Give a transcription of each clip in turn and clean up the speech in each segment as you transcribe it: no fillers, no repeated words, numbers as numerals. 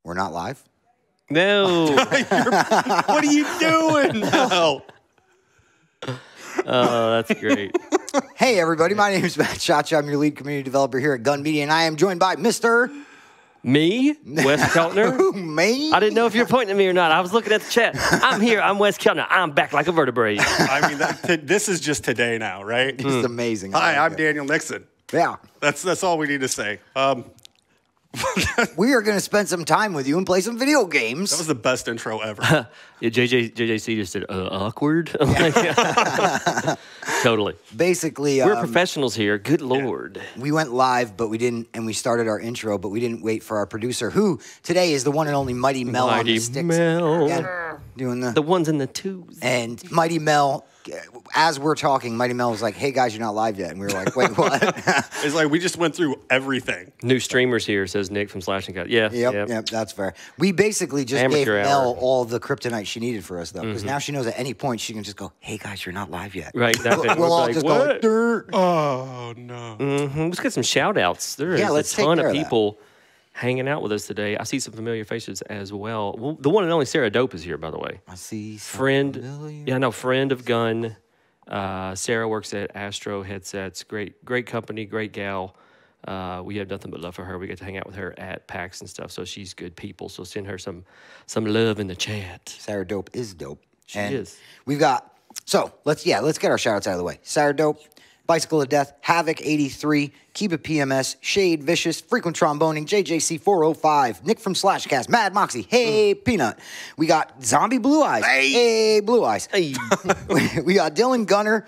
We're not live? No. What are you doing? No. Oh, that's great. Hey, everybody. My name is Matt Chacha. I'm your lead community developer here at Gun Media, and I am joined by Mr. Me, Wes Keltner. Who, me? I didn't know if you were pointing at me or not. I was looking at the chat. I'm here. I'm Wes Keltner. I'm back like a vertebrae. I mean, this is just today now, right? It's amazing. Hi, I'm Daniel Nixon. Yeah. That's all we need to say. We are going to spend some time with you and play some video games. That was the best intro ever. Yeah, JJC just said, awkward. I'm like, yeah. Totally. Basically, We're professionals here. Good Lord. we went live, but we didn't, and we started our intro, but we didn't wait for our producer, who today is the one and only Mighty Mel on the Mighty sticks. Mel. Yeah, doing The ones in the twos. And Mighty Mel, as we're talking, Mighty Mel was like, "Hey guys, you're not live yet," and we were like, "Wait, what?" It's like we just went through everything. New streamers here, says Nick from Slash and Cut. Yeah. Yep, that's fair. We basically just Amateur gave hour. Mel all the kryptonite she needed for us, though, because now she knows at any point she can just go, "Hey guys, you're not live yet." Right. That's it. We'll all Like, just what? go. "Durr." Oh no. Let's get some shout outs. There is let's a take ton care of of that. people hanging out with us today. I see some familiar faces as well. The one and only Sarah Dope is here, by the way. I see. some Friend. familiar- Yeah, no, friend of Gun. Sarah works at Astro Headsets. Great company, great gal. We have nothing but love for her. We get to hang out with her at PAX and stuff. So she's good people. So send her some love in the chat. Sarah Dope is dope. She And is. We've got, so let's get our shout outs out of the way. Sarah Dope, Bicycle of Death, Havoc 83, Kiba PMS, Shade Vicious, Frequent Tromboning, JJC 405, Nick from Slashcast, Mad Moxie, Hey Peanut. We got Zombie Blue Eyes, Hey Blue Eyes. Hey. We got Dylan Gunner.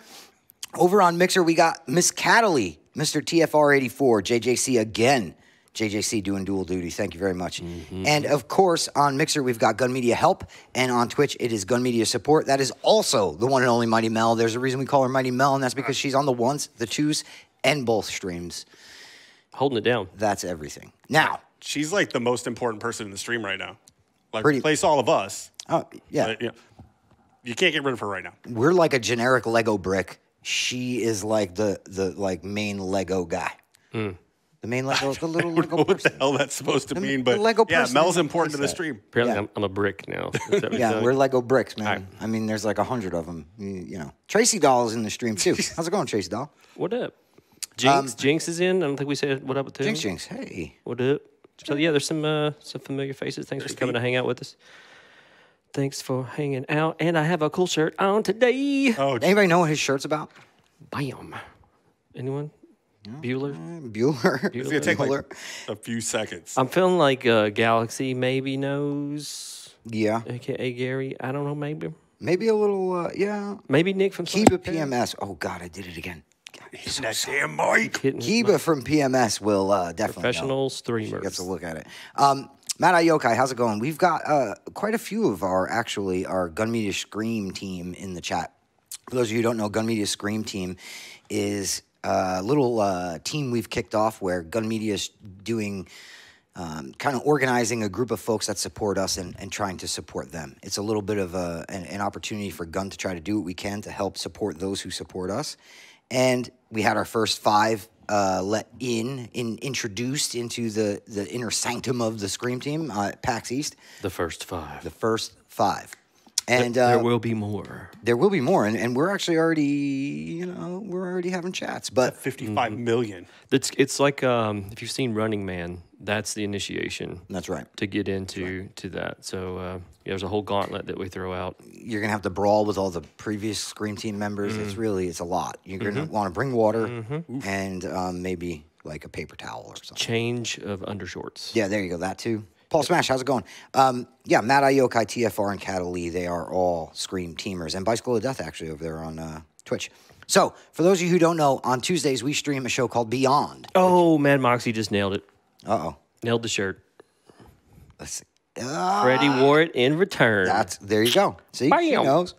Over on Mixer, we got Miss Cataly, Mr. TFR84, JJC again. JJC doing dual duty. Thank you very much. And of course, on Mixer, we've got Gun Media Help. And on Twitch, it is Gun Media Support. That is also the one and only Mighty Mel. There's a reason we call her Mighty Mel, and that's because she's on the ones, the twos, and both streams. Holding it down. That's everything. Now, She's like the most important person in the stream right now. Like Pretty- replace all of us. oh, yeah, But, you can't get rid of her right now. we're like a generic Lego brick. She is like the like main Lego guy. The main Lego, the little Lego What the person. hell that's supposed to The- mean? the But Lego yeah, person Mel's in the important to the playset. stream. Apparently, Yeah. I'm a brick now. Is that what you're Yeah, telling we're me? Lego bricks, man. right. I mean, there's like 100 of them. You know, Tracy Doll is in the stream too. How's it going, Tracy Doll? What up? Jinx is in. I don't think we said what up with him. Jinx, hey. What up? So yeah, there's some familiar faces. Thanks for coming to hang out with us. Thanks for hanging out. And I have a cool shirt on today. Oh, Anybody know what his shirt's about? Bam. Anyone? Bueller? Bueller. it's gonna take Bueller. like a few seconds. I'm feeling like Galaxy maybe knows, Yeah, aka Gary. I don't know, maybe. maybe a little. Yeah. Maybe Nick from Kiba PMS. Oh God, I did it again. God, he's so that sorry. damn mic. Hitting Kiba from PMS will definitely know. professional She streamers. gets a look at it. Matt Ayokai, how's it going? We've got quite a few of our Gun Media Scream team in the chat. For those of you who don't know, Gun Media Scream team is a little team we've kicked off where Gun Media is doing kind of organizing a group of folks that support us and trying to support them. It's a little bit of an opportunity for Gun to try to do what we can to help support those who support us. And we had our first 5 introduced into the inner sanctum of the Scream team at PAX East. The first 5. The first 5. And There will be more. there will be more. And we're actually already, we're already having chats. But 55 million. It's like if you've seen Running Man, that's the initiation that's right. to get into to that. So yeah, there's a whole gauntlet that we throw out. You're going to have to brawl with all the previous Scream team members. It's a lot. You're going to want to bring water and maybe like a paper towel or something. Change of undershorts. Yeah, there you go. That too. Paul Smash, how's it going? Yeah, Matt Ayokai, TFR, and Cataly, they are all Scream teamers. And Bicycle of Death, actually, over there on Twitch. So, for those of you who don't know, on Tuesdays, we stream a show called Beyond. Oh, Mad Moxie just nailed it. Uh-oh. Nailed the shirt. Let's see. Freddie wore it in return. There you go. See, she Bam. knows.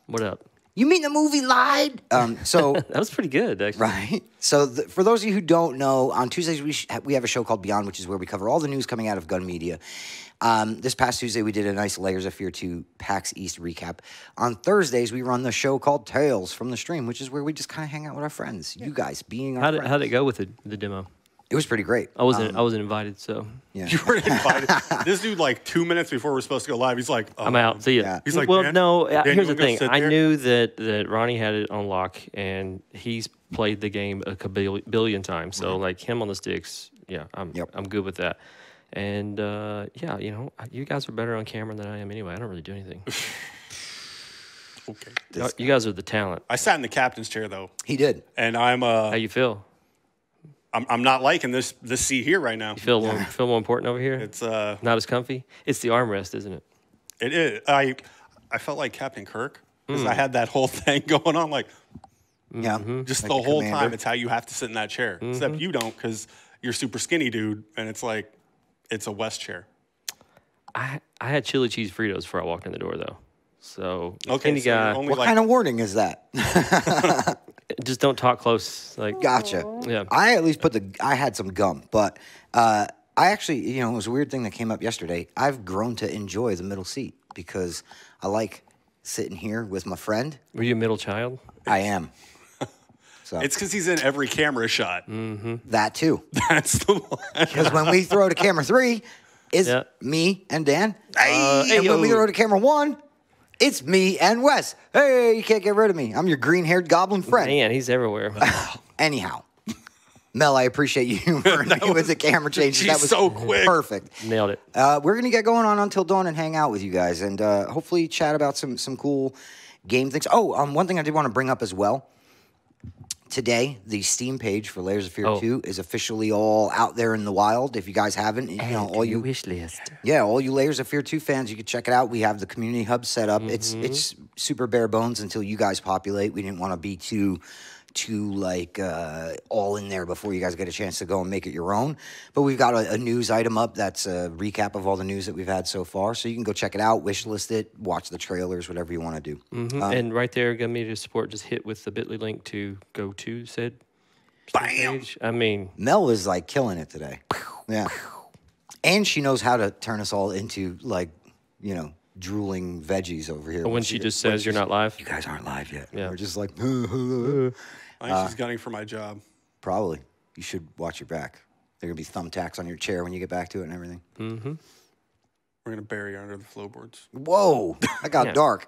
What up? You mean the movie Lied? So... That was pretty good, actually. Right. So for those of you who don't know, on Tuesdays we have a show called Beyond, which is where we cover all the news coming out of Gun Media. This past Tuesday we did a nice Layers of Fear 2 PAX East recap. On Thursdays we run the show called Tales from the Stream, which is where we just kind of hang out with our friends. You guys being our friends. How'd it go with the demo? It was pretty great. I wasn't invited, so Yeah. You were invited. This dude, like 2 minutes before we're supposed to go live, he's like, I'm out. See ya. Yeah. He's like, well, Dan, no. Dan, Here's you the wanna go thing. sit I there? knew that Ronnie had it on lock, and he's played the game a billion times. So like him on the sticks, yeah, I'm good with that. And yeah, you know, you guys are better on camera than I am anyway. I don't really do anything. Okay. You guys are the talent. I sat in the captain's chair though, He did. and How you feel? I'm not liking this seat here right now. You feel more important over here? It's Not as comfy? It's the armrest, isn't it? it is. I felt like Captain Kirk because I had that whole thing going on, like Yeah. just Like the the whole commander. time. It's how you have to sit in that chair. Except you don't because you're super skinny, dude, and it's like it's a West chair. I had chili cheese Fritos before I walked in the door, though. So Okay, any so you're guy, only What like kind of warning is that? just don't talk close. Like Gotcha. Yeah. I at least I had some gum, but I actually, you know, it was a weird thing that came up yesterday. I've grown to enjoy the middle seat because I like sitting here with my friend. Were you a middle child? I am. So it's because he's in every camera shot. that too. That's the one. Because when we throw to camera 3, it's Yeah. me and Dan. Hey, And when we yo. throw to camera 1, it's me and Wes. Hey, you can't get rid of me. I'm your green-haired goblin friend. Man, he's everywhere. Anyhow, Mel, I appreciate you humoring me with the camera changes. She's That was so quick. perfect. Nailed it. We're gonna get going on until dawn and hang out with you guys, and hopefully chat about some cool game things. Oh, one thing I did want to bring up as well. Today, the Steam page for Layers of Fear 2 is officially all out there in the wild. If you guys haven't, you know, all you wish list. yeah, all you Layers of Fear 2 fans, you can check it out. We have the community hub set up. It's super bare bones until you guys populate. We didn't want to be too like all in there before you guys get a chance to go and make it your own. But we've got a news item up that's a recap of all the news that we've had so far. So you can go check it out, wish list it, watch the trailers, whatever you want to do. And right there, Gun Media Support, just hit with the bit.ly link to go to said Bam. page. I mean, Mel is like killing it today. Yeah. And she knows how to turn us all into like, you know, drooling veggies over here. when she just says you're not live. You guys aren't live yet. Yeah. We're just like, I think she's gunning for my job. probably. You should watch your back. There are going to be thumbtacks on your chair when you get back to it and everything. We're gonna bury her under the floorboards. Whoa, that got Yeah. dark.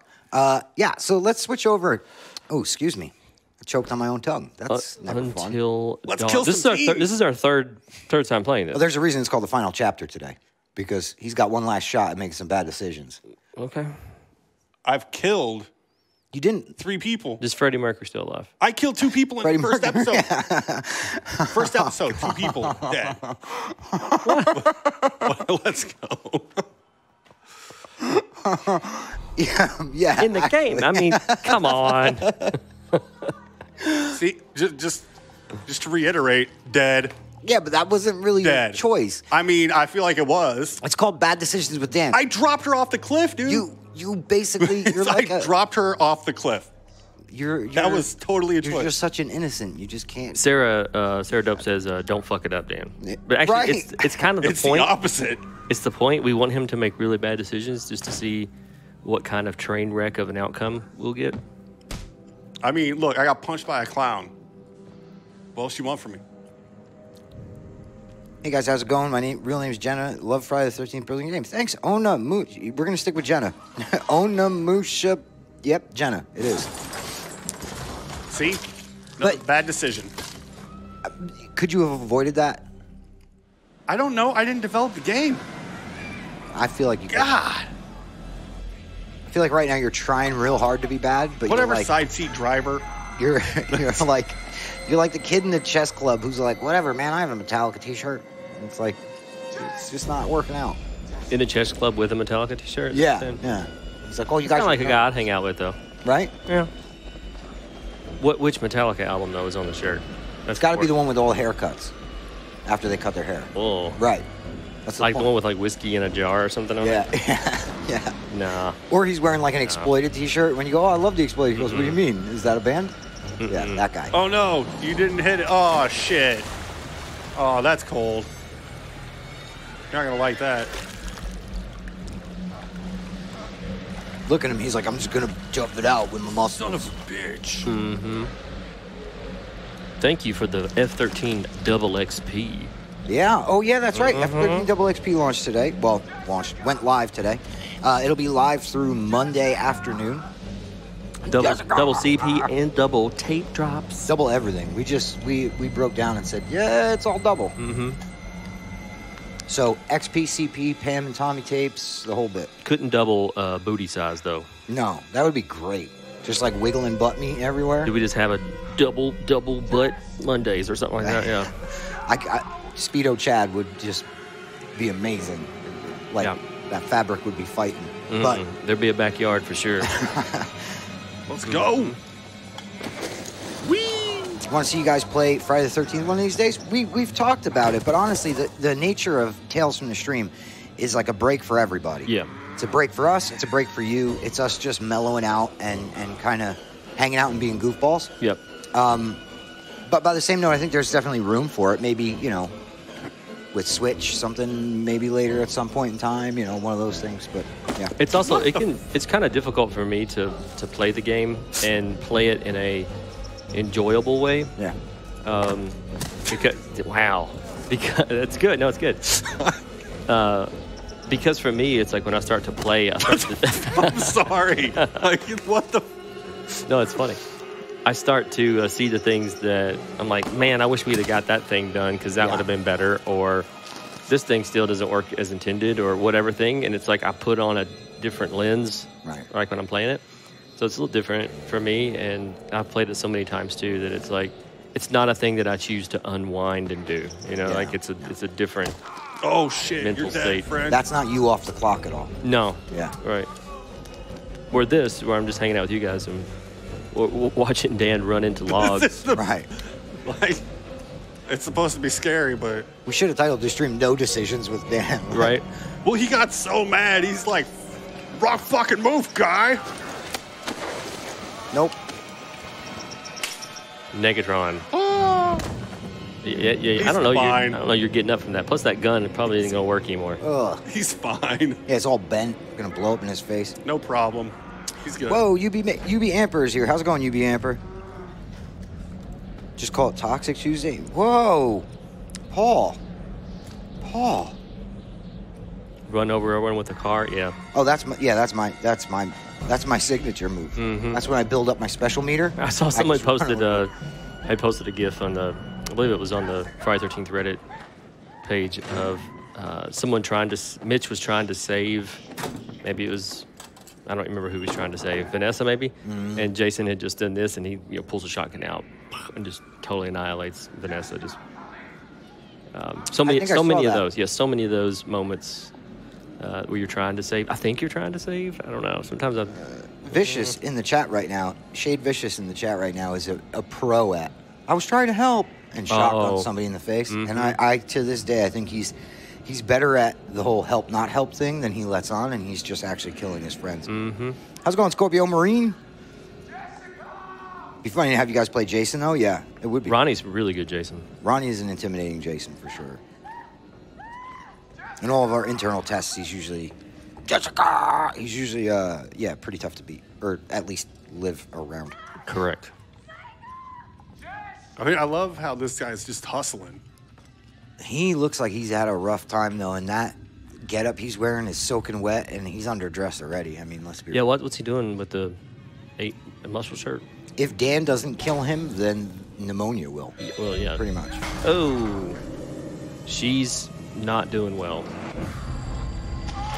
Yeah, so let's switch over. Oh, excuse me. I choked on my own tongue. That's never fun. Until Let's dawn. kill this some is our teams. this is our third time playing this. Well, there's a reason it's called the final chapter today. Because he's got one last shot at making some bad decisions. Okay. I've killed You didn't. 3 people. Is Freddie Mercury still alive? I killed 2 people in Freddie the first Mercury. episode. First episode, 2 people dead. Let's go. Yeah. In the game. I mean, come on. See, just to reiterate, dead. Yeah, but that wasn't really Dead. your choice. I mean, I feel like it was. It's called Bad Decisions with Dan. I dropped her off the cliff, dude. You basically, you're like I dropped her off the cliff. You're That was totally a You're choice. just such an innocent. You just can't. Sarah Dope says, "Don't fuck it up, Dan." But actually, Right. it's kind of the It's point. the opposite. It's the point. We want him to make really bad decisions just to see what kind of train wreck of an outcome we'll get. I mean, look, I got punched by a clown. What else you want from me? Hey guys, how's it going? My real name is Jenna. Love Friday the 13th. Brilliant game. Thanks, Ona Moosh. We're gonna stick with Jenna. Ona Musha. Yep, Jenna. It is. See? Another But- bad decision. Could you have avoided that? I don't know. I didn't develop the game. I feel like you could. God. I feel like right now you're trying real hard to be bad, but Whatever you're like side seat driver. you're you're like the kid in the chess club who's like, whatever, man. I have a Metallica T-shirt. And it's like it's just not working out. In a chess club with a Metallica t-shirt. Yeah, yeah. It's like, oh, you guys Kind of like a are- guy I'd hang out with, though. right? Yeah. Which Metallica album though is on the shirt? It's got to be the one with all the haircuts after they cut their hair. Oh, Right. That's like the point. one with like whiskey in a jar or something on Yeah, it. yeah. Nah. Or he's wearing like an Exploited T-shirt. When you go, oh, I love the Exploited. He goes, what do you mean? Is that a band? Yeah, that guy. Oh, no. You didn't hit it. Oh, shit. Oh, that's cold. You're not going to like that. Look at him. He's like, I'm just gonna jump it out with my muscles. Son of a bitch. Thank you for the F13 double XP. Yeah. Oh, yeah, that's right. F13 Double XP launched today. Well, went live today. It'll be live through Monday afternoon. Double CP and double tape drops. Double everything. We broke down and said, yeah, it's all double. So XP, CP, Pam and Tommy tapes, the whole bit. Couldn't double booty size though. No, that would be great. Just like wiggling butt meat everywhere. Do we just have a double butt Mondays or something like that? Yeah. Speedo Chad would just be amazing. Like that fabric would be fighting. But there'd be a backyard for sure. Let's go. Want to see you guys play Friday the 13th one of these days? We've talked about it, but honestly, the nature of Tales from the Stream is like a break for everybody. Yeah. It's a break for us. It's a break for you. It's us just mellowing out and kind of hanging out and being goofballs. Yep. But by the same note, I think there's definitely room for it. Maybe, you know, with Switch, something maybe later at some point in time, you know, one of those things. But yeah. It's also, it's kind of difficult for me to play the game and play it in a enjoyable way. Yeah. Because it's good. No, it's good. Because for me, it's like when I start to play, I'm sorry. Like, what the? No, it's funny. I start to see the things that I'm like, man, I wish we'd have got that thing done because that would have been better, or this thing still doesn't work as intended, or whatever thing. And it's like I put on a different lens, like when I'm playing it. So it's a little different for me, and I've played it so many times too that it's like it's not a thing that I choose to unwind and do. You know, like it's a different mental state. Friend. That's not you off the clock at all. No. Yeah. Right. Where I'm just hanging out with you guys and watching Dan run into logs. Right. Like, it's supposed to be scary, but we should have titled this stream "No Decisions with Dan." Right. Well, he got so mad. He's like, "Rock fucking move, guy." Nope. Negatron. Yeah. I don't know. You're getting up from that. Plus, that gun probably isn't gonna work anymore. Ugh. He's fine. Yeah, it's all bent. Gonna blow up in his face. No problem. He's good. Whoa, UB Amper is here. How's it going, UB Amper? Just call it Toxic Tuesday. Whoa, Paul. Run over everyone with a car. Yeah. Oh, that's my signature move. That's when I build up my special meter. I saw someone posted a GIF on I believe it was on the Friday 13th Reddit page of someone Mitch was trying to save, maybe it was, I don't remember who he was trying to save, Vanessa maybe, and Jason had just done this, and he pulls a shotgun out and just totally annihilates Vanessa. Just so many of those. Yes, so many of those moments where you're trying to save. I think you're trying to save. I don't know. Sometimes Vicious in the chat right now. Shade Vicious in the chat right now is a pro at. I was trying to help and shotgun somebody in the face, and I to this day I think he's better at the whole help not help thing than he lets on, and he's just actually killing his friends. How's it going, Scorpio Marine? Be funny to have you guys play Jason though. Yeah, it would be. Ronnie's really good, Jason. Ronnie is an intimidating Jason for sure. In all of our internal tests, he's usually Jessica. He's usually pretty tough to beat, or at least live around. Correct. I mean, I love how this guy's just hustling. He looks like he's had a rough time though, and that getup he's wearing is soaking wet, and he's underdressed already. I mean, let's be real. What's he doing with the muscle shirt? If Dan doesn't kill him, then pneumonia will. Well, yeah. Pretty much. Oh, she's not doing well.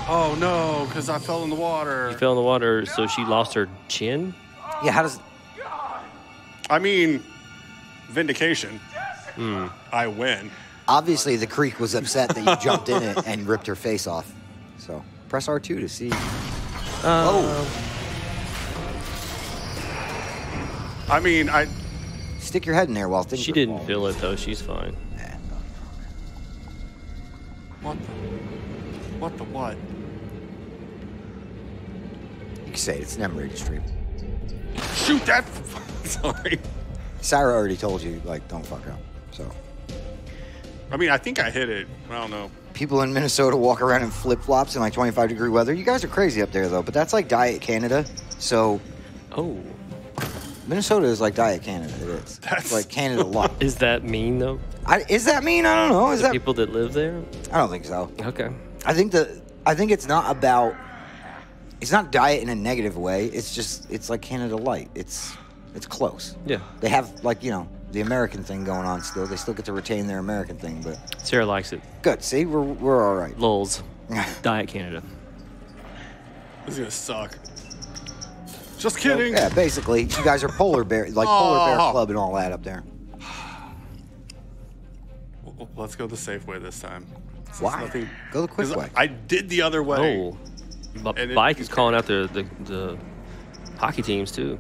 Oh, no, because I fell in the water. You fell in the water, so she lost her chin? Yeah, how does... I mean, vindication. I win. Obviously, the creek was upset that you jumped in it and ripped her face off. So, press R2 to see. I mean, Stick your head in there while things She didn't feel it, though. She's fine. What the what? You can say it. It's an M-rated stream. Shoot that! Sorry. Sarah already told you, like, don't fuck up. So. I mean, I think I hit it. I don't know. People in Minnesota walk around in flip-flops in like 25-degree weather. You guys are crazy up there, though. But that's like Diet Canada. So. Oh. Minnesota is like Diet Canada. It is. It's like Canada Light. Is that mean though? Is that mean? I don't know. Is that People that live there? I don't think so. Okay. I think it's not about. It's not diet in a negative way. It's like Canada Light. It's close. Yeah. They have like the American thing going on still. They still get to retain their American thing, but Sarah likes it. good. See, we're all right. Lulz. Diet Canada. This is gonna suck. Just kidding. Yeah, basically, you guys are polar bear, like polar bear club and all that up there. Well, let's go the safe way this time. Why? Go the quick 'cause way. I did the other way. Oh. And Bike is calling out the hockey teams too.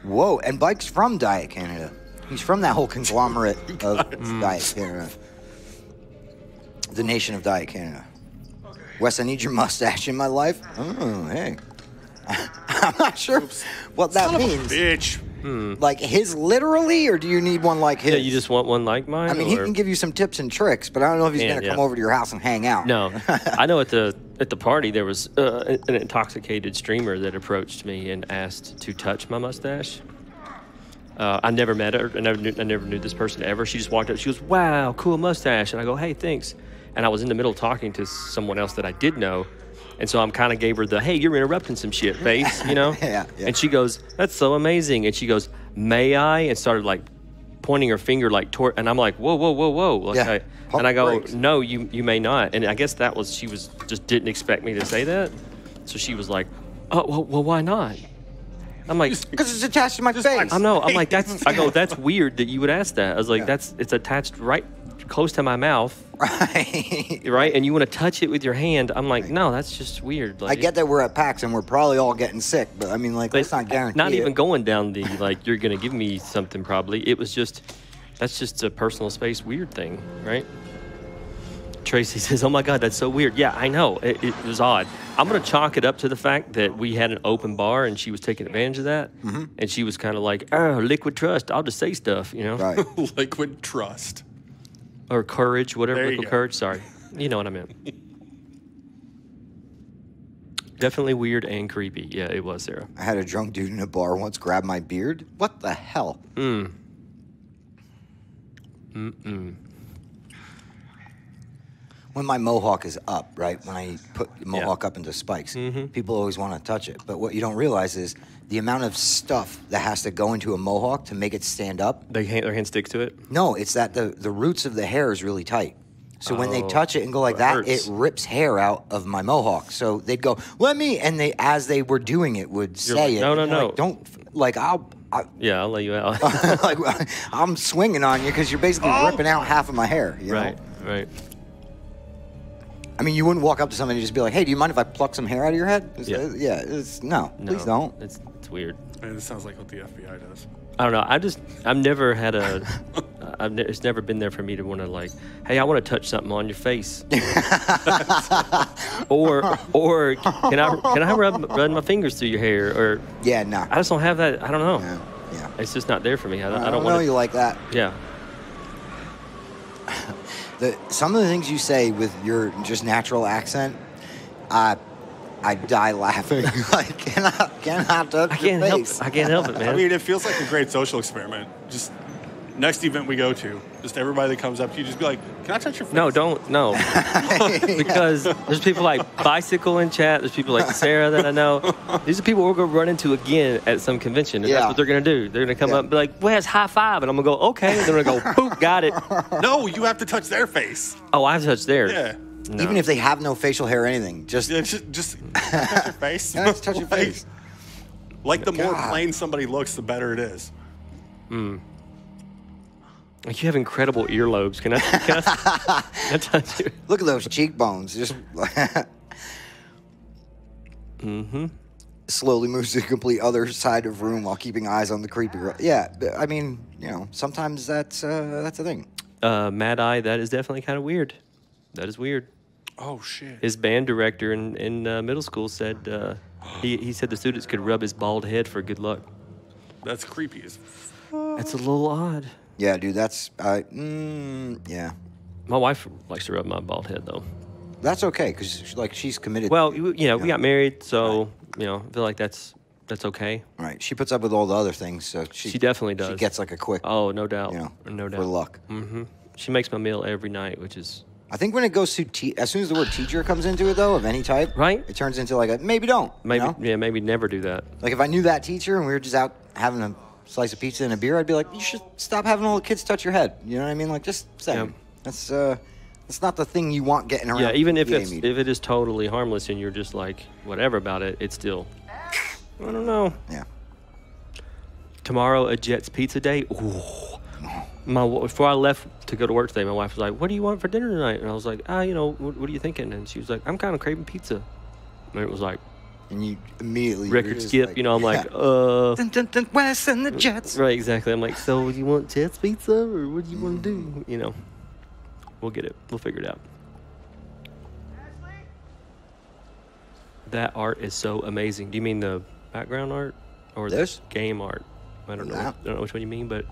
Whoa, and Bike's from Diet Canada. He's from that whole conglomerate of Diet Canada. The nation of Diet Canada. Wes, I need your mustache in my life. Oh, hey. I'm not sure what that Son of a means. bitch. Like his literally, or do you need one like his? Yeah, you just want one like mine? I mean, he can give you some tips and tricks, but I don't know if he's going to come over to your house and hang out. No. I know at the party there was an intoxicated streamer that approached me and asked to touch my mustache. I never met her. I never knew this person ever. She just walked up. She goes, "Wow, cool mustache." And I go, "Hey, thanks." And I was in the middle talking to someone else that I did know. And so I'm kind of gave her the, "Hey, you're interrupting some shit," face, Yeah. And she goes, "That's so amazing." And she goes, "May I?" And started like pointing her finger like toward, and I'm like, "Whoa, whoa, whoa, whoa!" Like and I go, brakes. "No, you may not." And I guess she was just didn't expect me to say that. So she was like, "Oh, well, why not?" I'm like, Because it's attached to my face. I'm like, that's weird that you would ask that. I was like, it's attached right close to my mouth. Right? And you want to touch it with your hand. I'm like, no, that's just weird. Like, I get that we're at PAX and we're probably all getting sick, but I mean, like, let's not guarantee Not even it. going down the, like, you're going to give me something probably. It was just, that's just a personal space weird thing, right? Tracy says, "Oh my God, that's so weird." Yeah, I know. It was odd. I'm going to chalk it up to the fact that we had an open bar and she was taking advantage of that. And she was kind of like, "Oh, liquid trust. I'll just say stuff, Right. Liquid trust. Or courage, whatever. There you Liquid go. courage. Sorry. You know what I meant. Definitely weird and creepy. Yeah, it was, Sarah. I had a drunk dude in a bar once grab my beard. What the hell? When my mohawk is up, right? When I put the mohawk up into spikes, people always want to touch it. But what you don't realize is the amount of stuff that has to go into a mohawk to make it stand up. Their hand sticks to it? No, it's that the roots of the hair is really tight. So when they touch it and go like it that, hurts. it rips hair out of my mohawk. So they'd go, "Let me," and they, as they were doing it, would say like, it. "No, no, And they're no." like, don't, like, I'll lay you out. like, I'm swinging on you because you're basically ripping out half of my hair. You know? Right. I mean, you wouldn't walk up to somebody and just be like, "Hey, do you mind if I pluck some hair out of your head?" Yeah. No, please don't. It's weird. And this sounds like what the FBI does. I don't know. I've never had it's never been there for me to want to like, "Hey, I want to touch something on your face," or can I run my fingers through your hair? Or Yeah, no. I just don't have that. I don't know. Yeah. It's just not there for me. I I don't know want you like that. Yeah. Some of the things you say with your just natural accent, I die laughing. Like, cannot touch your face. I can't help it, man. I mean, it feels like a great social experiment. Just next event we go to, just everybody that comes up to you, just be like, "Can I touch your face?" No, don't. No. Because there's people like Bicycle in chat. There's people like Sarah that I know. These are people we're going to run into again at some convention. And that's what they're going to do. They're going to come up and be like, "Wes, high five." And I'm going to go, "Okay." And they're going to go, "Boop, got it." No, you have to touch their face. Oh, I've touched theirs. Yeah. No. Even if they have no facial hair or anything, just Just touch your face. Yeah, just touch your face. Like the more God. plain somebody looks, the better it is. Like, you have incredible earlobes. Can I touch you? Look at those cheekbones. Just slowly moves to the complete other side of the room while keeping eyes on the creepy. Yeah, I mean, sometimes that's a thing. Mad Eye, that is definitely kind of weird. That is weird. Oh shit. His band director in middle school said he said the students could rub his bald head for good luck. That's creepy as That's a little odd. Yeah, dude, that's yeah. My wife likes to rub my bald head though. That's okay because she's committed. Well, we got married, so I feel like that's that's okay. Right. She puts up with all the other things, so She definitely does. She gets like a quick, Oh, no doubt. you know, No doubt. for luck. She makes my meal every night, which is I think when it goes to as soon as the word teacher comes into it, though, of any type, Right. it turns into like a maybe don't. maybe You know? yeah, maybe never do that. Like if I knew that teacher and we were just out having a slice of pizza and a beer, I'd be like, you should stop having all the kids touch your head. You know what I mean? Like just saying. Yeah. That's not the thing you want getting around. Yeah, even if PA it's meeting. if it is totally harmless and you're just like whatever about it, it's still I don't know. Yeah. Tomorrow a Jets Pizza Day. Ooh. Before I left to go to work today, my wife was like, "What do you want for dinner tonight?" And I was like, you know, what are you thinking?" And she was like, "I'm kind of craving pizza." And it was like And you immediately record just skip. like, You know, I'm like, Dun, dun, dun, Wes and the Jets. Right, exactly. I'm like, so do you want Jets Pizza or what do you want to do? You know, we'll get it. We'll figure it out. That art is so amazing. Do you mean the background art or This? the game art? I don't know. That. I don't know which one you mean, but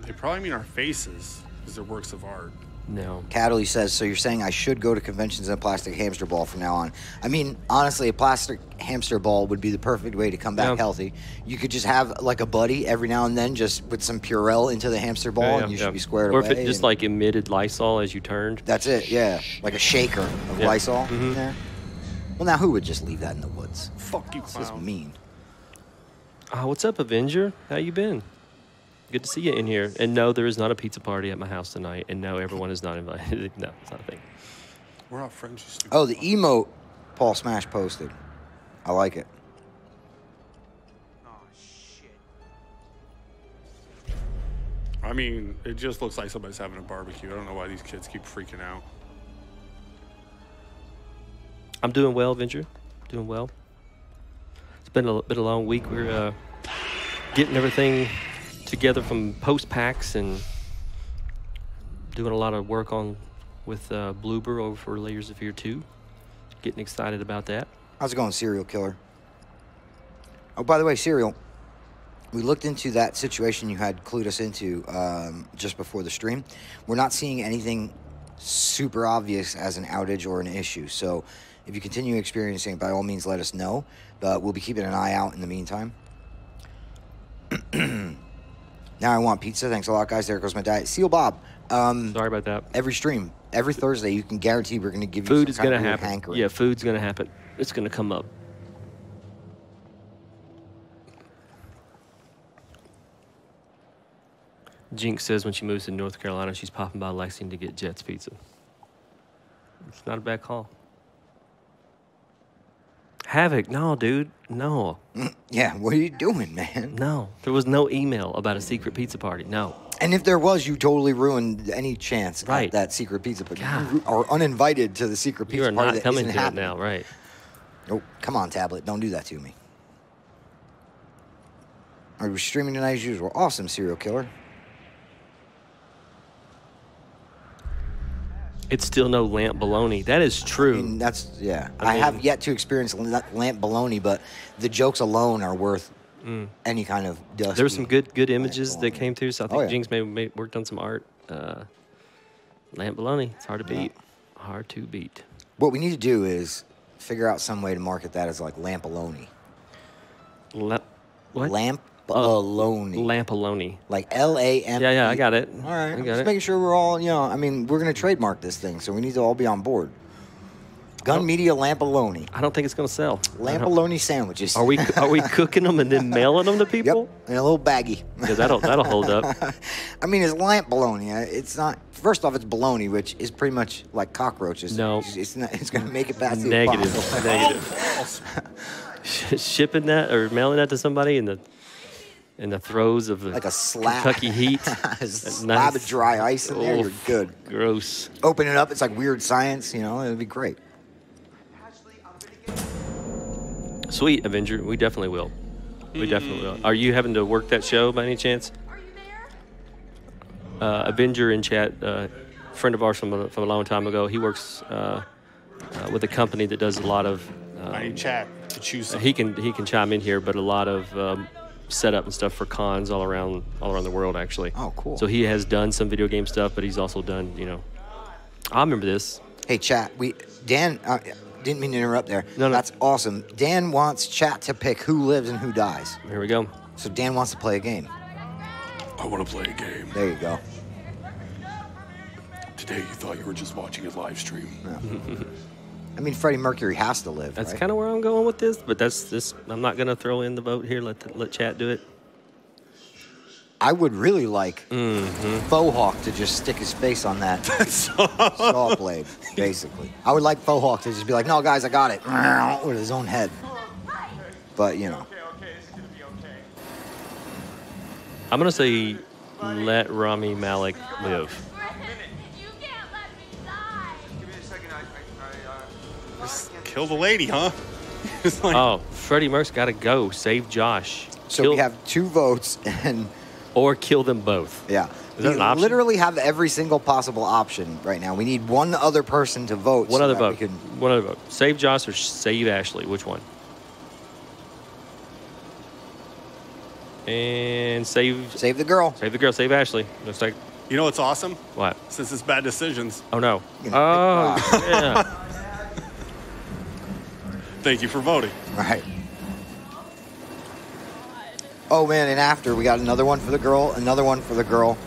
They probably mean our faces because they're works of art. no. Cadley says, so you're saying I should go to conventions in a plastic hamster ball from now on. I mean, honestly, a plastic hamster ball would be the perfect way to come back Yeah. healthy. You could just have like a buddy every now and then just with some Purell into the hamster ball and you should be squared or away. if it just and like emitted Lysol as you turned. that's it, yeah. Like a shaker of Yeah. Lysol Mhm. in there. Well, now who would just leave that in the woods? Fuck you, This is clown. mean. What's up, Avenger? How you been? Good to see you in here. And no, there is not a pizza party at my house tonight. And no, everyone is not invited. No, it's not a thing. We're not friends, you stupid. Oh, the emote Paul Smash posted. I like it. I mean, it just looks like somebody's having a barbecue. I don't know why these kids keep freaking out. I'm doing well, Avenger. Doing well. It's been a long week. We're getting everything together from post PAX and doing a lot of work with Bloober over for Layers of Fear 2. Getting excited about that. How's it going, Serial Killer? Oh, by the way, Serial, we looked into that situation you had clued us into just before the stream. We're not seeing anything super obvious as an outage or an issue. So if you continue experiencing it, by all means, let us know. But we'll be keeping an eye out in the meantime. Now I want pizza. Thanks a lot, guys. There goes my diet. Seal Bob. Sorry about that. Every stream, every Thursday, you can guarantee we're going to give you Food some is kind going of to weird happen. hankering. Yeah, food's going to happen. It's going to come up. Jinx says when she moves to North Carolina, she's popping by Lexington to get Jets Pizza. It's not a bad call. Havoc, no, dude, no. Yeah, what are you doing, man? No, there was no email about a secret pizza party. No. And if there was, you totally ruined any chance Right. at that secret pizza party. God. You are uninvited to the secret You pizza are party not that coming isn't to it happening. now, right? Nope. Come on, tablet. Don't do that to me. Are we streaming tonight as usual? Awesome, Serial Killer. It's still no lamp baloney. That is true. I mean, that's, yeah. I I have mean- yet to experience lamp baloney, but the jokes alone are worth any kind of dust. There were some good images that came through, so I think Oh, yeah. Jinx may worked on some art. Lamp baloney. It's hard to beat. Hard to beat. What we need to do is figure out some way to market that as like lampaloni. What? Lampaloni. Lampaloni. Like L-A-M. Yeah, I got it. All right. I I'm got just it. making sure we're all, I mean, we're going to trademark this thing, so we need to all be on board. Gun Media Lampaloni. I don't think it's going to sell. Lampaloni sandwiches. Are we cooking them and then mailing them to Yep. people? In a little baggie. Yeah, that'll hold up. I mean, it's lamp bologna. It's not. First off, it's bologna, which is pretty much like cockroaches. No. It's not. It's going to make it past the Negative. impossible. Negative. Shipping that or mailing that to somebody in the throes of the Like a slab. Kentucky heat. A slab of dry ice in there. You're Oof. good. Gross. Open it up. It's like weird science. It'd be great. Sweet, Avenger. We definitely will. We definitely will. Are you having to work that show by any chance? Are you there? Avenger in chat, friend of ours from a long time ago. He works with a company that does a lot of. I need chat to choose something. He can chime in here, but a lot of setup and stuff for cons all around the world actually. Oh, cool. So he has done some video game stuff, but he's also done I remember this. Hey, chat. Dan didn't mean to interrupt there. No. That's awesome. Dan wants chat to pick who lives and who dies. Here we go. So Dan wants to play a game. I want to play a game. There you go. Today you thought you were just watching a live stream. Yeah. I mean, Freddie Mercury has to live. That's right? kind of where I'm going with this, but that's this. I'm not gonna throw in the vote here. Let chat do it. I would really like Faux Hawk to just stick his face on that saw blade, basically. I would like Faux Hawk to just be like, no, guys, I got it, with his own head. But, you know. Okay, this is gonna be okay. I'm gonna say let Rami Malek live. You can't let me die. Give me a second. Just kill the lady, huh? It's like, Oh, Freddie Merck's got to go. Save Josh. So we have 2 votes, and or kill them both. yeah. Is that We an option? literally have every single possible option right now. We need one other person to vote. One so other that we vote. could- One other vote. Save Josh or save Ashley. Which one? And save Save the girl. the girl. Save Ashley. Looks like you know what's awesome? what? Since it's bad decisions, Oh no. You know, Oh yeah. thank you for voting. Right. Oh man, and after we got another one for the girl, another one for the girl,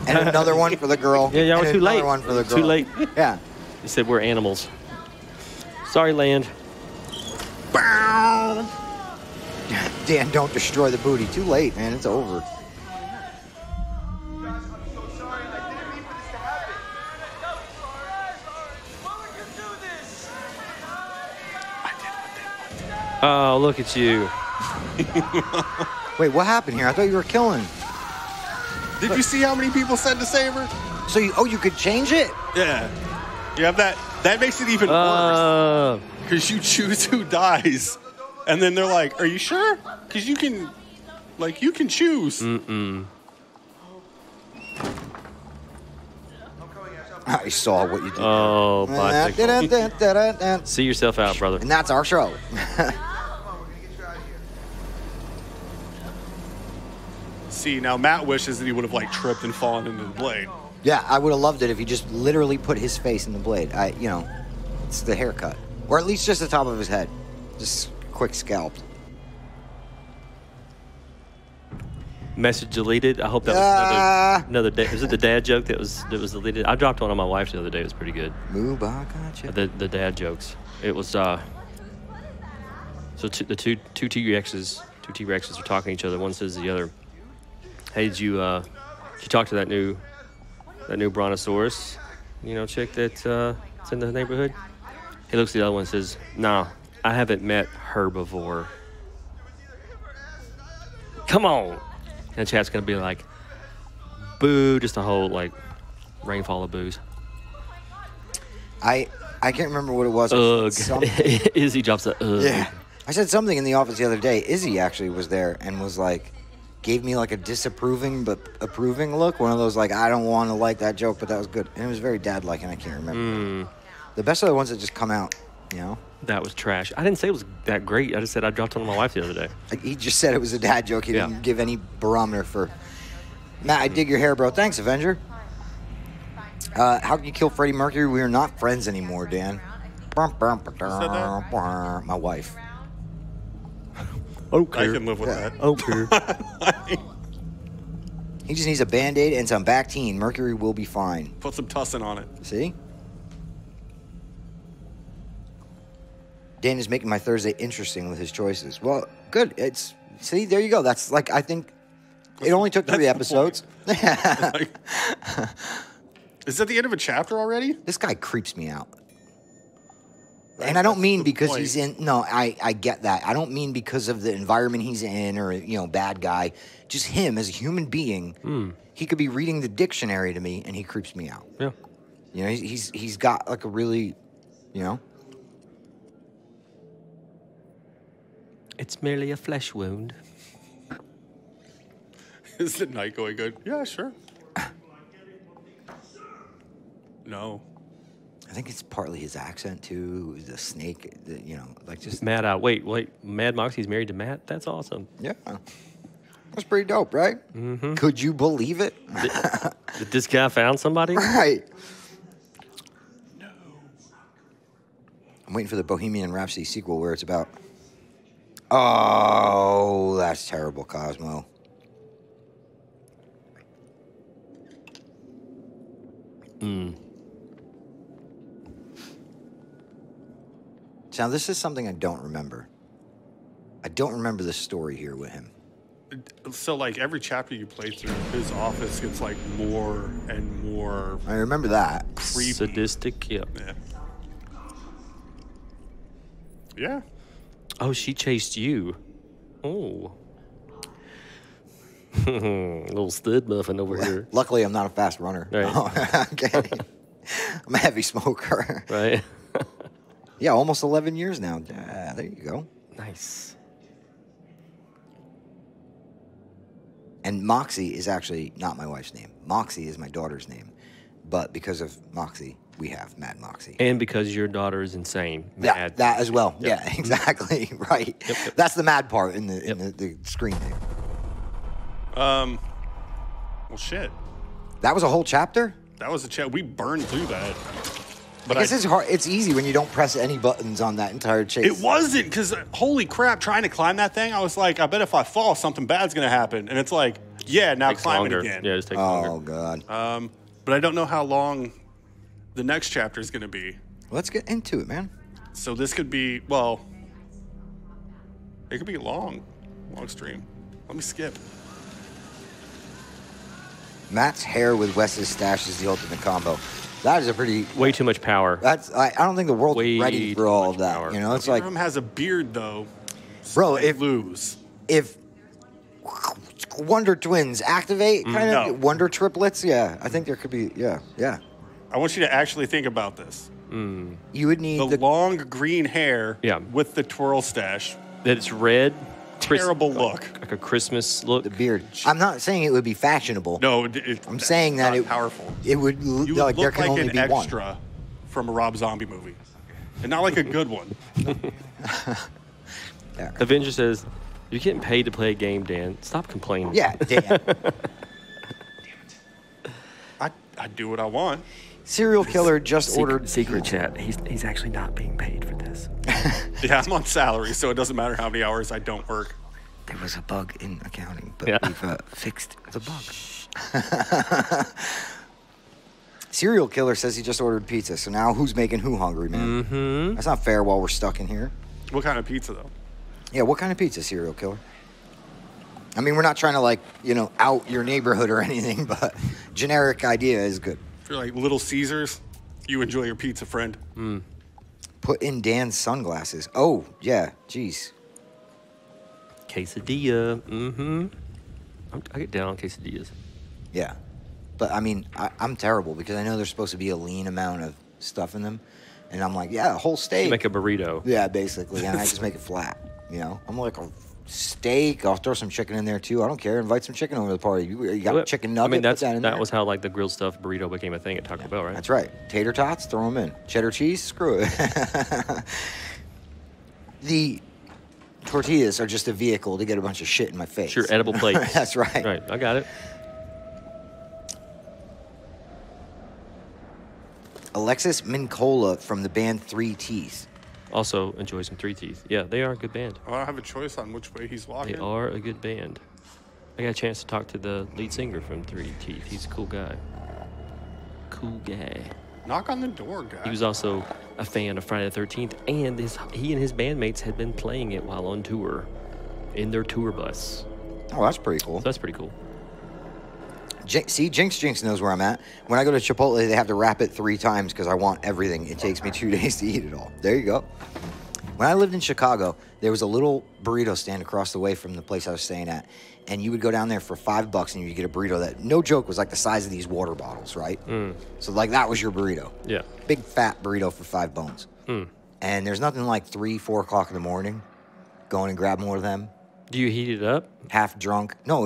and another one for the girl. Yeah, y'all and were too another late. one for the girl. Too late. Yeah. You said we're animals. Sorry, land. Dan, don't destroy the booty. Too late, man. It's over. Guys, I'm so sorry. I didn't mean for this to happen. Why would you do this? Oh, look at you. Wait, what happened here? I thought you were killing. Did you see how many people said to save her? So you could change it? Yeah. You have that. That makes it even worse. Because you choose who dies. And then they're like, are you sure? Because you can choose. I saw what you did. Oh, bicycle. And See yourself out, brother. that's our show. Come on, we're gonna get you out of here. See, now Matt wishes that he would have like tripped and fallen into the blade. Yeah, I would have loved it if he just literally put his face in the blade. It's the haircut. Or at least just the top of his head. Just quick scalped. Message deleted. I hope that was another dad. Was it the dad joke that was deleted? I dropped one on my wife the other day. It was pretty good. Gotcha. The dad jokes. It was so the two T-Rexes are talking to each other. One says to the other, "Hey, did you talk to that new brontosaurus, chick that's in the neighborhood?" He looks at the other one and says, "No, I haven't met her before." Come on. And the chat's going to be like, boo, just a whole, rainfall of boos. I can't remember what it was. Ugh. Something. Izzy drops a ugh. Yeah. I said something in the office the other day. Izzy actually was there and was like, gave me like a disapproving but approving look. One of those I don't want to like that joke, but that was good. And it was very dad-like, and I can't remember. The best are the ones that just come out, That was trash. I didn't say it was that great. I just said I dropped one on my wife the other day. He just said it was a dad joke. He didn't give any barometer for. Matt, I dig your hair, bro. Thanks, Avenger. How can you kill Freddie Mercury? We are not friends anymore, Dan. My wife. Okay. I can live with that. Okay. He just needs a Band-Aid and some Bactine. Mercury will be fine. Put some tussin on it. See? Dan is making my Thursday interesting with his choices. Well, good. See, there you go. That's I think it only took 3 episodes. Is that the end of a chapter already? This guy creeps me out. And I don't mean because he's in. No, I get that. I don't mean because of the environment he's in or bad guy. Just him as a human being. He could be reading the dictionary to me, and he creeps me out. Yeah. He's got a really, It's merely a flesh wound. Is the night going good? Yeah, sure. No. I think it's partly his accent too. The snake, just Matt out. Wait. Mad Moxie's married to Matt? That's awesome. yeah. That's pretty dope, right? Mm-hmm. Could you believe it? Did this guy found somebody? Right. I'm waiting for the Bohemian Rhapsody sequel where it's about. Oh, that's terrible, Cosmo. Now, this is something I don't remember. I don't remember the story here with him. So, like, every chapter you play through, his office gets, like, more and more I remember that. creepy. Sadistic, yep. Yeah. Yeah. Oh, she chased you. Oh. Little stud muffin over here. Luckily, I'm not a fast runner. Right. I'm kidding. I'm a heavy smoker. Right? Yeah, almost 11 years now. There you go. Nice. And Moxie is actually not my wife's name. Moxie is my daughter's name. But because of Moxie, we have Mad Moxie. And because your daughter is insane. Yeah, Mad. that as well. Yep. Yeah, exactly. Right. Yep. That's the mad part in the screen name. Well, shit. That was a whole chapter? That was a chat. We burned through that. But I guess it's hard. It's easy when you don't press any buttons on that entire chase. It wasn't, because holy crap, trying to climb that thing, I was like, I bet if I fall, something bad's going to happen. And it's like, yeah, now Takes climb longer. it again. Yeah, it just takes Oh, longer. God. But I don't know how long the next chapter is going to be. Let's get into it, man. So this could be, well, it could be long stream. Let me skip. Matt's hair with Wes's stash is the ultimate combo. That is a pretty... Way too much power. I don't think the world's Way ready for too all much of that. power. You know, it's One like... of them has a beard, though. Bro, They if lose. Wonder Twins activate, kind of No. Wonder Triplets, yeah. I think there could be, yeah. I want you to actually think about this. You would need The long green hair Yeah. with the twirl stash. That it's red. Terrible look. Like a Christmas look. the beard. I'm not saying it would be fashionable. No, I'm saying that it's it not powerful. It would You like would there look can like only an be extra one. from a Rob Zombie movie, and not like a good one. Avenger says, "You're getting paid to play a game, Dan. Stop complaining." Yeah, damn. I do what I want. Serial killer just ordered. secret chat. He's actually not being paid for this. Yeah, I'm on salary, so it doesn't matter how many hours I don't work. There was a bug in accounting, but Yeah. we've fixed the bug. Serial killer says he just ordered pizza, so now who's making who hungry, man? Mm-hmm. That's not fair while we're stuck in here. What kind of pizza, though? Yeah, what kind of pizza, serial killer? I mean, we're not trying to, out your neighborhood or anything, but generic idea is good. If you're like Little Caesars, you enjoy your pizza, friend. Put in Dan's sunglasses. Oh, yeah, jeez. Quesadilla. Mm-hmm. I get down on quesadillas. Yeah. But, I mean, I'm terrible because I know there's supposed to be a lean amount of stuff in them. And I'm like, yeah, a whole steak. You make a burrito. Yeah, basically. And I just make it flat, I'm like, a steak. I'll throw some chicken in there, too. I don't care. Invite some chicken over to the party. You got a chicken nugget? I mean, Put that in that there. was how like the grilled stuffed burrito became a thing at Taco Bell, right? That's right. Tater tots, throw them in. Cheddar cheese, screw it. The tortillas are just a vehicle to get a bunch of shit in my face. Sure, edible plates. That's right. Right, I got it. Alexis Mincola from the band Three Teeth. Also enjoy some Three Teeth. Yeah, they are a good band. I don't have a choice on which way he's They walking. are a good band. I got a chance to talk to the lead singer from Three Teeth. He's a cool guy. Cool guy. Knock on the door, guy. He was also a fan of Friday the 13th, and he and his bandmates had been playing it while on tour in their tour bus. Oh, that's pretty cool. So that's pretty cool. See, Jinx knows where I'm at. When I go to Chipotle, they have to wrap it 3 times because I want everything. It takes me 2 days to eat it all. There you go. When I lived in Chicago, there was a little burrito stand across the way from the place I was staying at. And you would go down there for $5 and you get a burrito that, no joke, was like the size of these water bottles, right? So, that was your burrito. Yeah. Big, fat burrito for 5 bones. And there's nothing like 3, 4 o'clock in the morning going and grab more of them. Do you heat it up? Half drunk. No,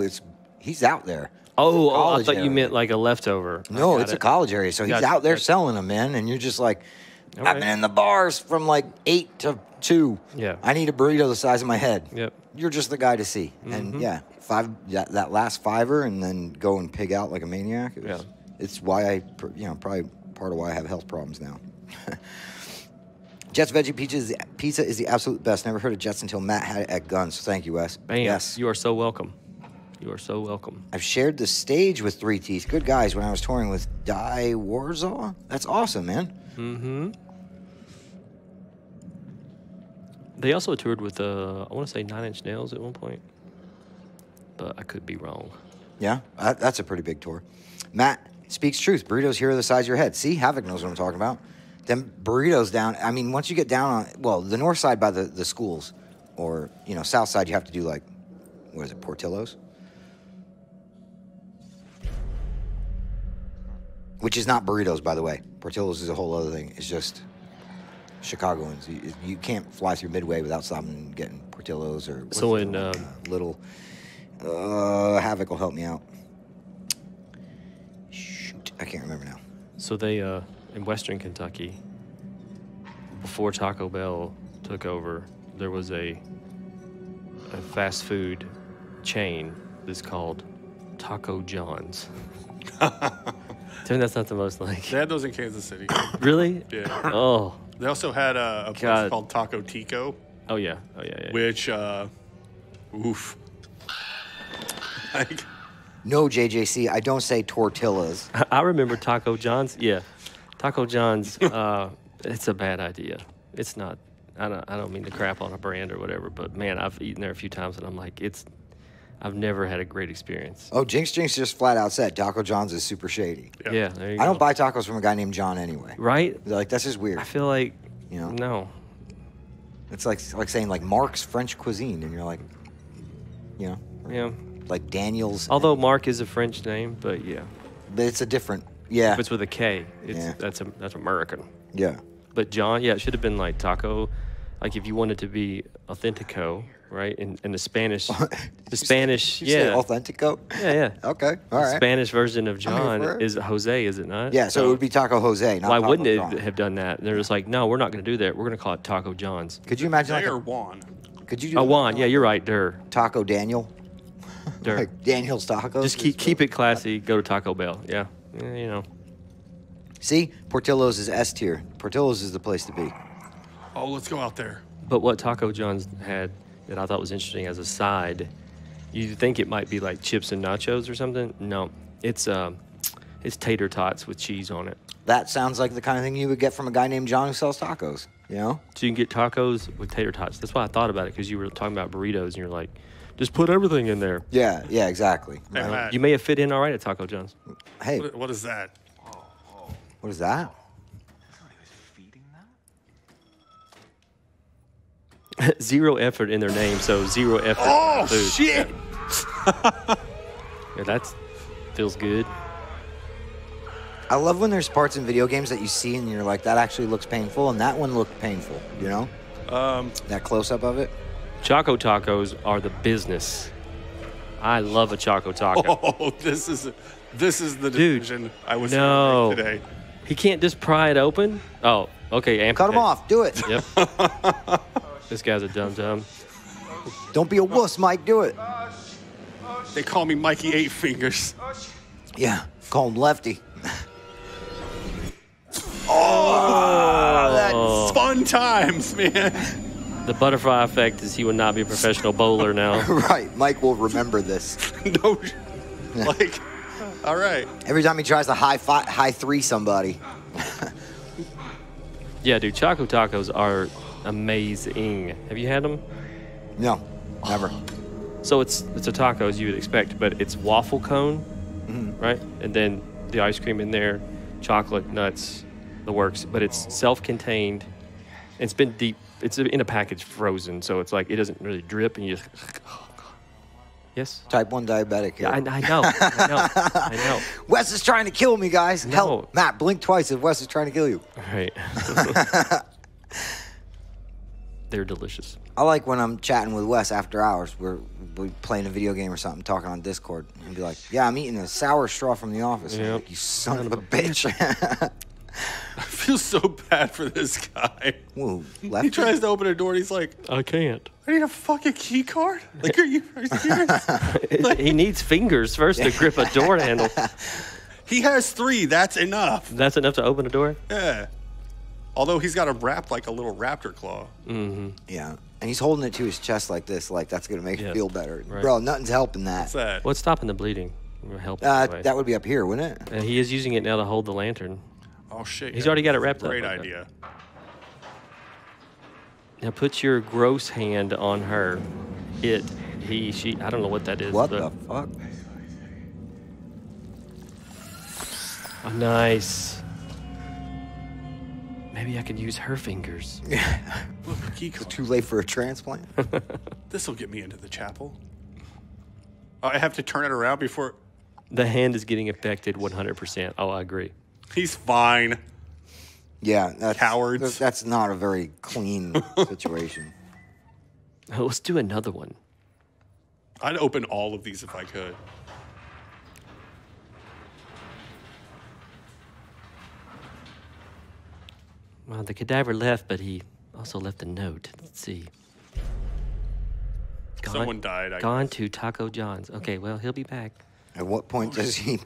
he's out there. Oh, I College thought you area. meant like a leftover. No, I it's got a college area, so he's Gotcha, out there gotcha. selling them, man. And you're just like, All I've right. been in the bars from 8 to 2. Yeah. I need a burrito the size of my head. Yep. You're just the guy to see. And yeah, that last $5 and then go and pig out like a maniac. It's why probably part of why I have health problems now. Jets Veggie Pizza is the absolute best. Never heard of Jets until Matt had it at Guns. So thank you, Wes. Bam. Yes. You are so welcome. You are so welcome. I've shared the stage with Three Teeth. Good guys when I was touring with Die Warsaw. That's awesome, man. Mm-hmm. They also toured with, I want to say 9 Inch Nails at one point. But I could be wrong. Yeah, that's a pretty big tour. Matt speaks truth. Burritos here are the size of your head. See, Havoc knows what I'm talking about. Them burritos down, I mean, once you get down on, well, the north side by the schools, or, you know, south side, you have to do like, what is it, Portillo's? Which is not burritos, by the way. Portillo's is a whole other thing. It's just Chicagoans. You can't fly through Midway without stopping and getting Portillo's or So in little. Havoc will help me out. Shoot, I can't remember now. So they in Western Kentucky, before Taco Bell took over, there was a fast food chain that's called Taco John's. Tell me that's not the most like. They had those in Kansas City. Really? Yeah. Oh. They also had a place God. called Taco Tico, Oh yeah. Oh yeah. which, oof. Like, No, JJC, I don't say tortillas. I remember Taco John's. Yeah, Taco John's. It's a bad idea. It's not. I don't mean to crap on a brand or whatever, but man, I've eaten there a few times and I'm like, I've never had a great experience. Oh, Jinx just flat out said Taco John's is super shady. Yeah, there you go. I don't buy tacos from a guy named John anyway. Right? They're like, that's just weird. I feel like You know? no. It's like saying like Mark's French cuisine, and you're like, you know, Yeah. like Daniel's. Although Mark is a French name, but yeah, But it's a different. Yeah. if it's with a K, Yeah. that's American. Yeah. But John, yeah, it should have been like taco. Like if you wanted to be authentico, right? In the Spanish, the Spanish, Did you say yeah, Authentico? yeah. Okay. All The right. Spanish version of here John for it. is Jose, is it not? Yeah, so it would be Taco Jose, not Why Taco wouldn't it John. have done that? They're just like, no, we're not going to do that. We're going to call it Taco John's. Could you imagine they like are Juan. could you do Oh, Juan, yeah, you're right. Dur. Taco Daniel? Dur. Like Daniel's Tacos? Just keep it classy. Go to Taco Bell. Yeah, you know. See, Portillo's is S tier. Portillo's is the place to be. Oh, let's go out there. But what Taco John's had that I thought was interesting as a side, you think it might be like chips and nachos or something? No, it's tater tots with cheese on it. That sounds like the kind of thing you would get from a guy named John who sells tacos. You know? So you can get tacos with tater tots. That's why I thought about it, because you were talking about burritos and you're like, just put everything in there. Yeah, exactly. Hey, Matt, You may have fit in all right at Taco John's. Hey, what is that? what is that? Zero effort in their name, so zero effort. Oh, in food. shit! Yeah, that feels good. I love when there's parts in video games that you see and you're like, that actually looks painful, and that one looked painful, you know? That close-up of it. Choco tacos are the business. I love a Choco taco. Oh, this is the Dude, decision I was no. having today. He can't just pry it open? Oh, okay. Cut him off. Do it. Yep. This guy's a dum-dum. Don't be a wuss, Mike. Do it. They call me Mikey Eight Fingers. Yeah. Call him Lefty. That's fun times, man. The butterfly effect is he would not be a professional bowler now. Right. Mike will remember this. No, like, all right. Every time he tries to high three somebody. Yeah, dude, Choco tacos are amazing. Have you had them? No, never. So it's a taco as you would expect, but it's waffle cone, right? And then the ice cream in there, chocolate, nuts, the works. But it's self-contained. It's been deep. It's in a package frozen, so it's like it doesn't really drip, and you just. Yes. Type 1 diabetic here. Yeah, I know. I know. Wes is trying to kill me, guys. No. Help. Matt, blink twice if Wes is trying to kill you. Right. They're delicious. I like when I'm chatting with Wes after hours. We're playing a video game or something, talking on Discord. And be like, yeah, I'm eating a sour straw from the office. And I'm Yep. like, you son of a bitch. I feel so bad for this guy. Whoa, He Lefty? tries to open a door and he's like, I can't. I need a fucking key card? Like, are you serious? He needs fingers first to grip a door handle. He has 3. That's enough. That's enough to open a door? Yeah. Although he's got him wrapped like a little raptor claw. Yeah. And he's holding it to his chest like this, like that's going to make Yeah. it feel better. Right. Bro, nothing's helping that. What's that? What's stopping the bleeding? We're helping. Anyway. That would be up here, wouldn't it? And he is using it now to hold the lantern. Oh, shit. He's already got it wrapped up. Great Okay. idea. Now put your gross hand on her. It, he, she. I don't know what that is. What but, the fuck? Oh, nice. Maybe I could use her fingers. Look, Kiko. Too late for a transplant? This will get me into the chapel. Oh, I have to turn it around before... The hand is getting affected 100%. Oh, I agree. He's fine. Yeah. That's, Cowards. That's not a very clean situation. Oh, let's do another one. I'd open all of these if I could. Well, the cadaver left, but he also left a note. Let's see. Someone died, I Gone to Taco John's. Okay, well, he'll be back. At what point does he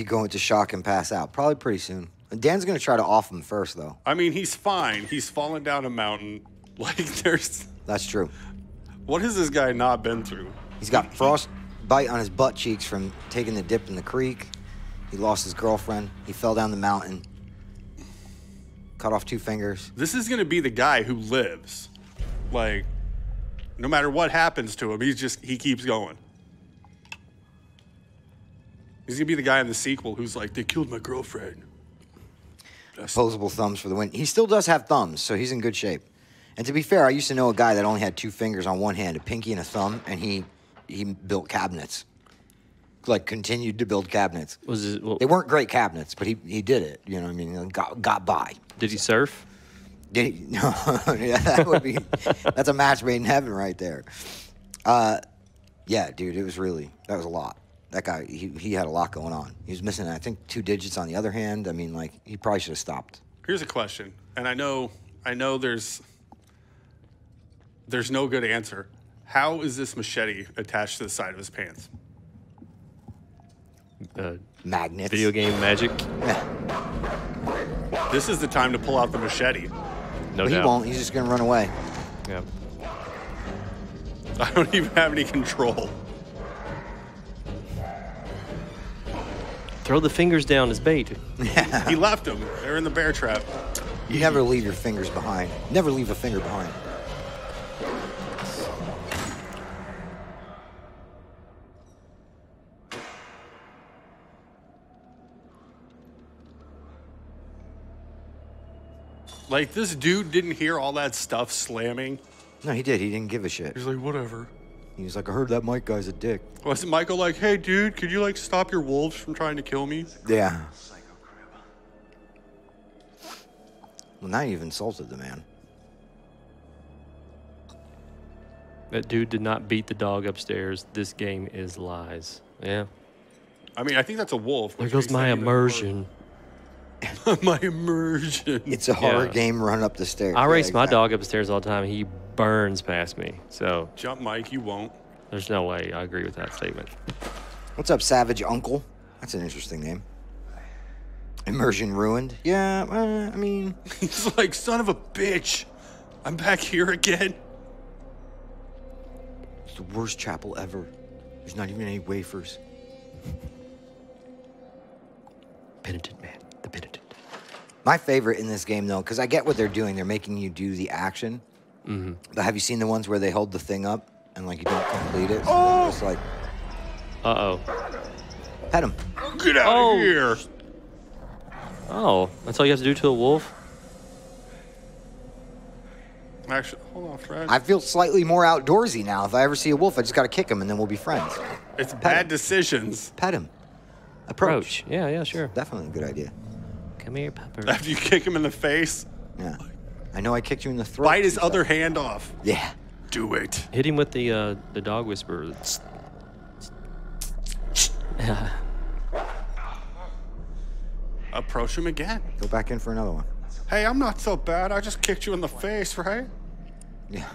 go into shock and pass out? Probably pretty soon. And Dan's going to try to off him first, though. I mean, he's fine. He's fallen down a mountain. Like, there's... That's true. What has this guy not been through? He's got frostbite on his butt cheeks from taking the dip in the creek. He lost his girlfriend. He fell down the mountain. Cut off 2 fingers. This is going to be the guy who lives. Like, no matter what happens to him, he keeps going. He's going to be the guy in the sequel who's like, they killed my girlfriend. Opposable thumbs for the win. He still does have thumbs, so he's in good shape. And to be fair, I used to know a guy that only had 2 fingers on one hand, a pinky and a thumb, and he built cabinets. Like, continued to build cabinets. They weren't great cabinets, but he did it. You know what I mean? Got by. Did he surf? Did he? No. Yeah, that would be... That's a match made in heaven right there. Yeah, dude, that was a lot. That guy, he had a lot going on. He was missing, I think, 2 digits on the other hand. I mean, like, he probably should have stopped. Here's a question, and I know there's no good answer. How is this machete attached to the side of his pants? Magnets. Video game magic? Yeah. This is the time to pull out the machete. No But he doubt. won't. He's just going to run away. Yeah. I don't even have any control. Throw the fingers down as bait. He left them. They're in the bear trap. You never leave your fingers behind. Never leave a finger behind. Like, this dude didn't hear all that stuff slamming. No, he did. He didn't give a shit. He's like, whatever. He was like, I heard that Mike guy's a dick. Wasn't Michael like, hey, dude, could you, like, stop your wolves from trying to kill me? Yeah. Well, now you've insulted the man. That dude did not beat the dog upstairs. This game is lies. Yeah. I mean, I think that's a wolf. There which goes makes my that even immersion. more- My immersion. It's a horror Yeah. game run up the stairs. I Yeah, race my exactly. dog upstairs all the time. He burns past me. So Jump, Mike, you won't. there's no way I agree with that statement. What's up, Savage Uncle? That's an interesting name. Immersion ruined? Yeah, I mean... He's like, son of a bitch. I'm back here again. It's the worst chapel ever. There's not even any wafers. Penitent man. The penitent. My favorite in this game, though, because I get what they're doing. They're making you do the action. Mm-hmm. But have you seen the ones where they hold the thing up and, like, you don't complete it? So they're just like, Uh-oh. pet him. Get out Oh. of here. Oh, that's all you have to do to a wolf? Actually, hold on, Fred. I feel slightly more outdoorsy now. If I ever see a wolf, I just got to kick him, and then we'll be friends. It's bad decisions. Pet him. Approach. Yeah, yeah, sure. Definitely a good idea. Come here, pupper. After you kick him in the face, Yeah. I know I kicked you in the throat. bite his and stuff. other hand off. Yeah. Do it. Hit him with the dog whisperer. Approach him again. Go back in for another one. Hey, I'm not so bad. I just kicked you in the face, right? Yeah.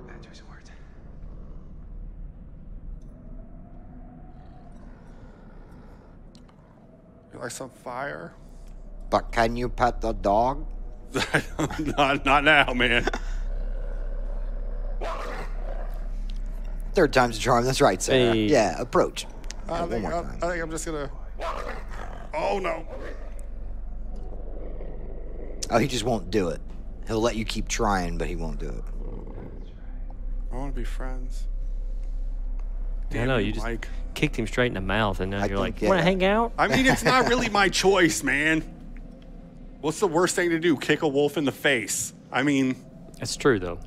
Bad choice of words. You like some fire? But can you pet the dog? not now, man. Third time's a charm. That's right, Sarah. Hey. Yeah, approach. I One think more time. I'm just gonna. Oh no! Oh, he just won't do it. He'll let you keep trying, but he won't do it. I want to be friends. I know, you just Mike. kicked him straight in the mouth, and now I you're like, think, you want to yeah. hang out? I mean, it's not really my choice, man. What's the worst thing to do? Kick a wolf in the face. I mean, That's true, though.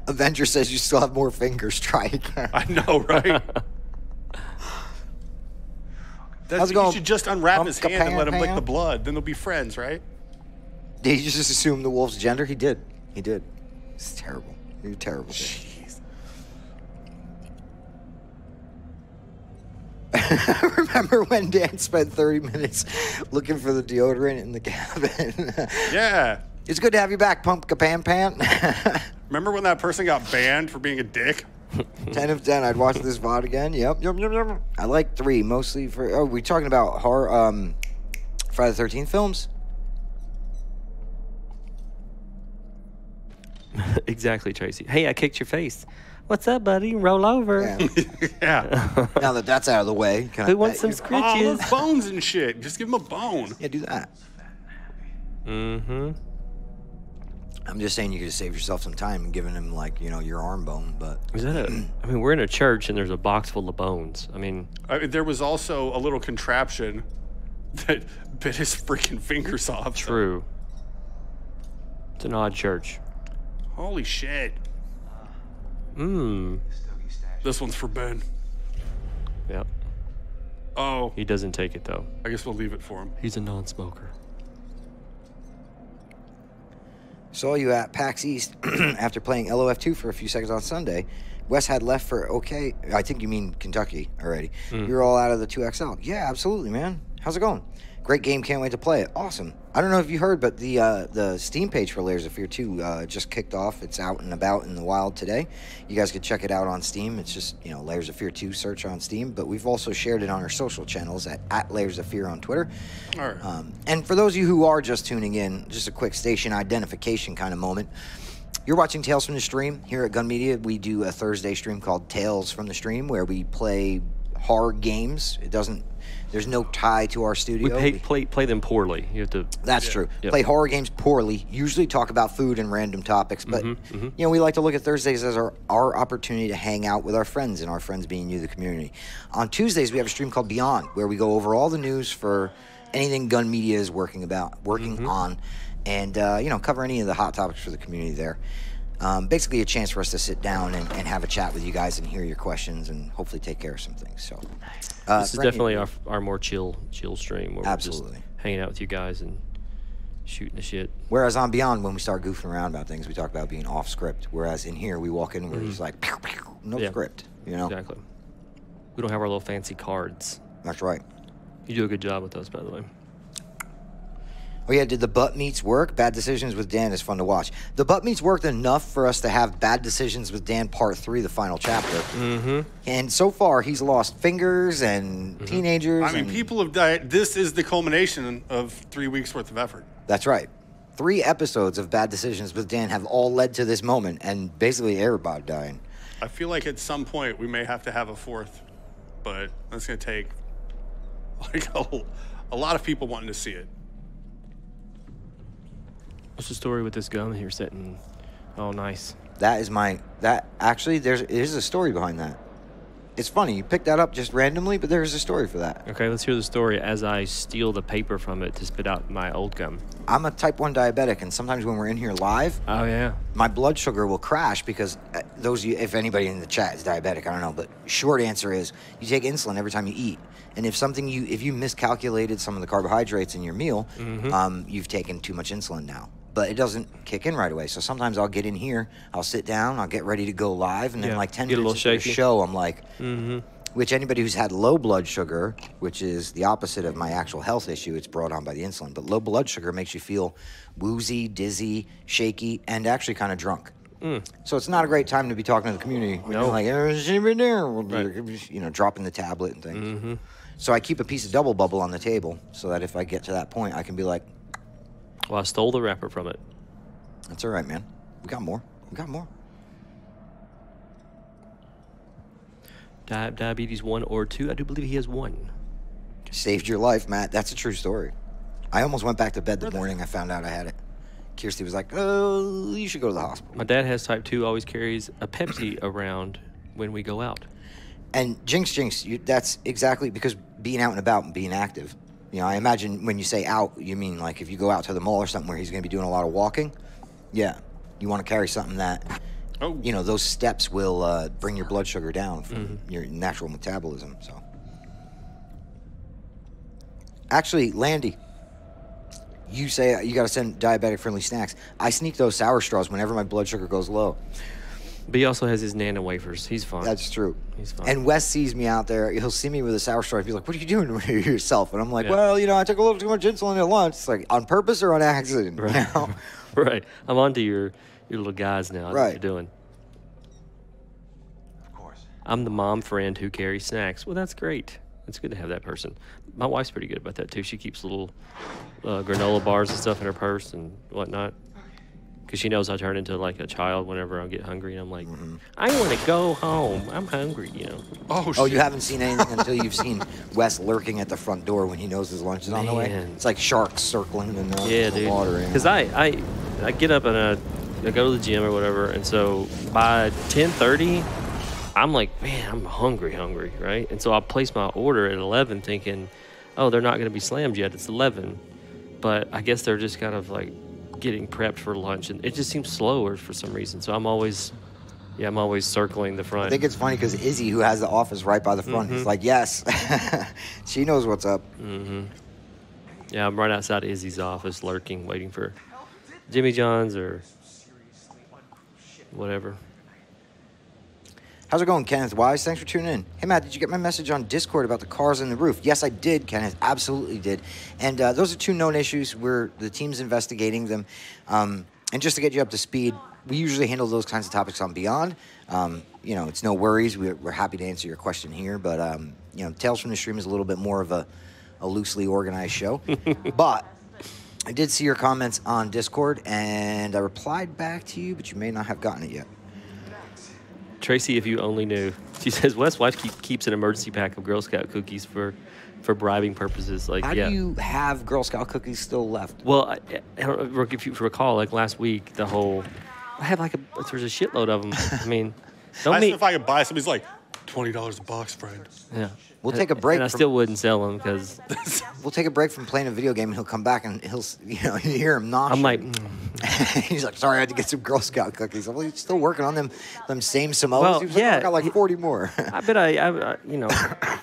Avenger says you still have more fingers. Try again. I know, right? How's it You going? should just unwrap his Pumpka hand and let him lick pan? the blood. Then they'll be friends, right? Did you just assume the wolf's gender? He did. He did. It's terrible. You're terrible. Jeez. Remember when Dan spent 30 minutes looking for the deodorant in the cabin? Yeah. It's good to have you back, Pumpka Pan Pan. Remember when that person got banned for being a dick? 10 of 10. I'd watch this VOD again. Yep. I like 3, mostly for. Oh, we talking about horror, Friday the 13th films? Exactly, Tracy. Hey, I kicked your face. What's up, buddy? Roll over. Yeah. Yeah. Now that that's out of the way, can I Who wants pet some you? Oh, scritches? those bones and shit. Just give him a bone. Yeah, do that. Mm-hmm. I'm just saying you could save yourself some time and giving him like your arm bone, but Is that a? I mean, we're in a church and there's a box full of bones. I mean, There was also a little contraption that bit his freaking fingers off. so- true. It's an odd church. Holy shit. Mmm. This one's for Ben. Yep. Oh, He doesn't take it though. I guess we'll leave it for him. He's a non-smoker. saw you at PAX East after playing LOF2 for a few seconds on Sunday. Wes had left for OK. I think you mean Kentucky already. You're all out of the 2XL. Yeah, absolutely, man. How's it going? Great game. Can't wait to play it. Awesome. I don't know if you heard, but the Steam page for Layers of Fear 2 just kicked off. It's out and about in the wild today. You guys could check it out on Steam. It's just, Layers of Fear 2 search on Steam. But we've also shared it on our social channels at Layers of Fear on Twitter. All right. And for those of you who are just tuning in, just a quick station identification kind of moment. You're watching Tales from the Stream here at Gun Media. We do a Thursday stream called Tales from the Stream where we play hard games. There's no tie to our studio. We play them poorly. You have to. That's true. Yep. Play horror games poorly. Usually talk about food and random topics, but we like to look at Thursdays as our opportunity to hang out with our friends, and our friends being you, the community. On Tuesdays, we have a stream called Beyond, where we go over all the news for anything Gun Media is working on, and cover any of the hot topics for the community there. Basically, a chance for us to sit down and have a chat with you guys and hear your questions and hopefully take care of some things. So, This is definitely our more chill stream where we're Absolutely. just hanging out with you guys and shooting the shit. Whereas on Beyond, when we start goofing around about things, we talk about being off script. Whereas in here, we walk in and we're just like, pew, pew, no Yeah. script. Exactly. We don't have our little fancy cards. That's right. You do a good job with those, by the way. Oh yeah, did the butt meets work? Bad Decisions with Dan is fun to watch. The butt meets worked enough for us to have Bad Decisions with Dan Part 3, the final chapter. Mm-hmm. And so far, he's lost fingers and teenagers. I mean, and- people have died. This is the culmination of 3 weeks worth of effort. That's right. 3 episodes of Bad Decisions with Dan have all led to this moment, and basically everybody dying. I feel like at some point we may have to have a 4th, but that's going to take like a lot of people wanting to see it. What's the story with this gun you're setting? Oh, nice. There's a story behind that. It's funny, you picked that up just randomly, but there's a story for that. Okay, let's hear the story as I steal the paper from it to spit out my old gum. I'm a type 1 diabetic, and sometimes when we're in here live, Oh, yeah. my blood sugar will crash because if anybody in the chat is diabetic, I don't know, but short answer is you take insulin every time you eat. And if you miscalculated some of the carbohydrates in your meal, you've taken too much insulin now. But it doesn't kick in right away. So sometimes I'll get in here, I'll sit down, I'll get ready to go live, and then Yeah, like 10 get a minutes little into the shaky. show, I'm like, which anybody who's had low blood sugar, which is the opposite of my actual health issue, it's brought on by the insulin. But low blood sugar makes you feel woozy, dizzy, shaky, and actually kind of drunk. So it's not a great time to be talking to the community. When No. you're like, "Is anybody there?" Dropping the tablet and things. So I keep a piece of double bubble on the table so that if I get to that point, I can be like, Well, I stole the wrapper from it. That's all right, man. We got more. We got more. Diabetes 1 or 2? I do believe he has 1. Saved your life, Matt. That's a true story. I almost went back to bed the morning I found out I had it. Kirsty was like, "Oh, you should go to the hospital." My dad has type 2, always carries a Pepsi around when we go out. And Jinx, that's exactly because being out and about and being active. You know, I imagine when you say out, you mean like if you go out to the mall or something where he's going to be doing a lot of walking. Yeah, you want to carry something that, you know, those steps will bring your blood sugar down from your natural metabolism. So, actually, Landy, you say you got to send diabetic-friendly snacks. I sneak those sour straws whenever my blood sugar goes low. But he also has his Nana wafers. He's fine. That's true. He's fine. And Wes sees me out there. He'll see me with a sour straw. He'll be like, "What are you doing with yourself?" And I'm like, "Well, you know, I took a little too much insulin at lunch." It's like, on purpose or on accident? Right. You know? Right. I'm on to your little guys now. That's what you're doing. Of course. I'm the mom friend who carries snacks. Well, that's great. It's good to have that person. My wife's pretty good about that, too. She keeps little granola bars and stuff in her purse and whatnot. Because she knows I turn into like a child whenever I get hungry. And I'm like, I want to go home. I'm hungry, you know. Oh, shit. Oh, you haven't seen anything until you've seen Wes lurking at the front door when he knows his lunch is on the way. Man. It's like sharks circling in the, Yeah, the dude. water. Because I get up and I go to the gym or whatever. And so by 10:30, I'm like, man, I'm hungry, right? And so I place my order at 11 thinking, oh, they're not going to be slammed yet. It's 11. But I guess they're just kind of like getting prepped for lunch. And it just seems slower for some reason. So I'm always circling the front. I think it's funny because Izzy, who has the office right by the front, is like, yes, she knows what's up. Yeah, I'm right outside Izzy's office lurking, waiting for Jimmy John's or whatever. How's it going, Kenneth Wise? Thanks for tuning in. Hey, Matt, did you get my message on Discord about the cars in the roof? Yes, I did, Kenneth. Absolutely did. And those are 2 known issues. The team's investigating them. And just to get you up to speed, we usually handle those kinds of topics on Beyond. You know, it's no worries. We're happy to answer your question here. But, you know, Tales from the Stream is a little bit more of a loosely organized show. But I did see your comments on Discord, and I replied back to you, but you may not have gotten it yet. Tracy, if you only knew. She says, Wes White keeps an emergency pack of Girl Scout cookies for bribing purposes. Like, How do you have Girl Scout cookies still left? Well, I don't know if you recall, like last week, there's a shitload of them. I mean, I asked if I could buy some. He's like, $20 a box, friend. Yeah. We'll take a break. And I still wouldn't sell them because We'll take a break from playing a video game, and he'll come back, and you hear him noshing. I'm like, He's like, sorry, I had to get some Girl Scout cookies. I'm like, he's still working on them same Samoas. Well, He was like, yeah, I got like 40 more. I bet you know,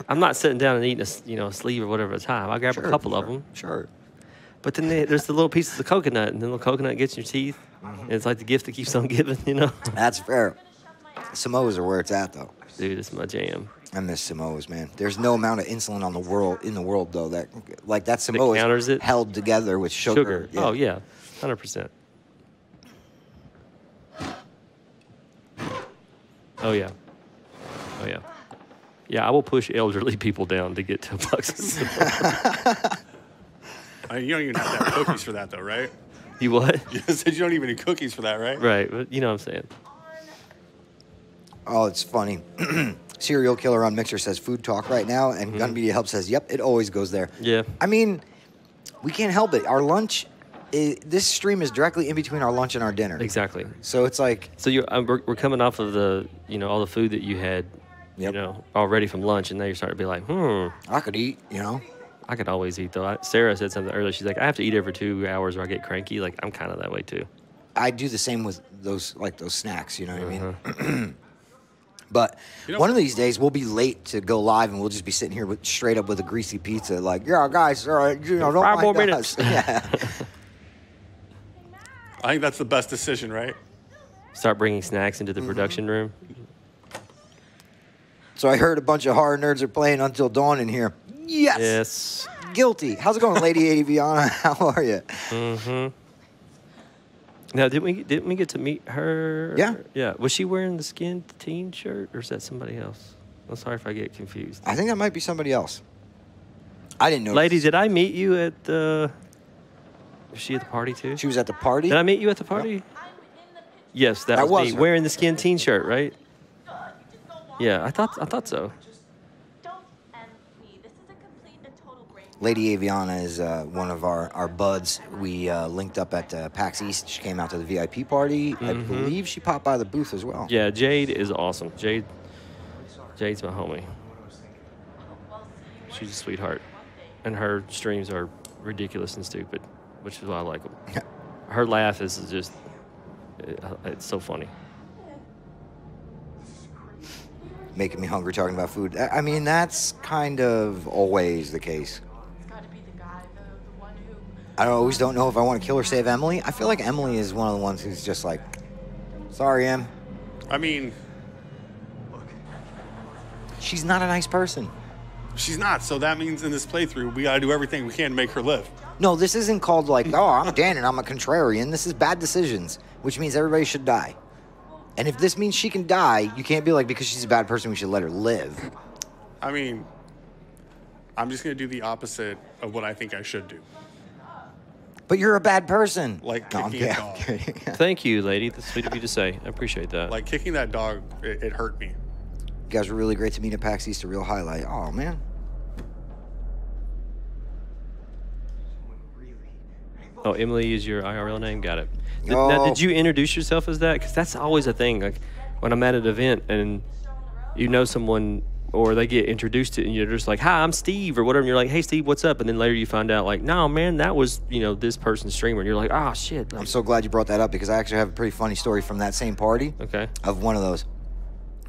I'm not sitting down and eating a sleeve or whatever at a time. I'll grab a couple of them. Sure. But then there's the little pieces of coconut, and then the coconut gets in your teeth. And it's like the gift that keeps on giving, you know? That's fair. Samoas are where it's at, though. Dude, it's my jam. I miss Samoas, man. There's no amount of insulin in the world though that Samoa counters it? held together with sugar. Oh yeah, 100%. Oh yeah. Yeah, I will push elderly people down to get to a box. You don't even have to have cookies for that, though, right? You what? You said you don't even need cookies for that, right? Right, but you know what I'm saying. Oh, it's funny. Serial Killer on Mixer says food talk right now, and Gun Media Help says, yep, it always goes there. Yeah. I mean, we can't help it. Our lunch, this stream is directly in between our lunch and our dinner. Exactly. So it's like, So we're coming off of all the food that you had, already from lunch, and now you're starting to be like, I could eat, I could always eat though. Sarah said something earlier. She's like, I have to eat every 2 hours or I get cranky. Like, I'm kind of that way too. I do the same with those snacks, you know what I mean? But one of these days we'll be late to go live, and we'll just be sitting here straight up with a greasy pizza, like, yeah, guys, all right, don't 5 more mind minutes. us. Yeah. I think that's the best decision, right? Start bringing snacks into the production room. So I heard a bunch of horror nerds are playing Until Dawn in here. Yes. Yes. Guilty. How's it going, Lady Aviana? How are you? Mm-hmm. Now, didn't we get to meet her? Yeah. Yeah. Was she wearing the Skin Teen shirt, or is that somebody else? I'm sorry if I get confused. I think that might be somebody else. I didn't know. Lady, did I meet you at the Was she at the party too? She was at the party. Did I meet you at the party? Yes, that was me. her. Wearing the skin teen shirt, right? Yeah, I thought so. Don't end me. This is a complete and total break. Lady Aviana is one of our buds. We linked up at PAX East. She came out to the VIP party. I believe she popped by the booth as well. Yeah, Jade is awesome. Jade's my homie. She's a sweetheart, and her streams are ridiculous and stupid, which is why I like them. Her laugh is just, it's so funny. Making me hungry talking about food. I mean, that's kind of always the case. It's got to be the guy, the one who. I always don't know if I want to kill or save Emily. I feel like Emily is one of the ones who's just like, sorry, Em. I mean, She's not a nice person. she's not. So that means in this playthrough, we got to do everything we can to make her live. No, this isn't called like, oh, I'm Dan and I'm a contrarian. This is bad decisions, which means everybody should die. And if this means she can die, you can't be like, because she's a bad person, we should let her live. I mean, I'm just going to do the opposite of what I think I should do. But you're a bad person. Like no, I'm kicking a kidding. dog. Thank you, lady. That's sweet of you to say. I appreciate that. Like kicking that dog, it hurt me. You guys were really great to meet at PAX East, a real highlight. Oh, man. Oh, Emily is your IRL name? Got it. Oh. Now, did you introduce yourself as that? Because that's always a thing. Like, when I'm at an event and you know someone or they get introduced to and you're just like, hi, I'm Steve or whatever. And you're like, hey, Steve, what's up? And then later you find out, like, no, man, that was, this person's streamer. And you're like, oh, shit. Like, I'm so glad you brought that up because I actually have a pretty funny story from that same party. Okay. Of one of those.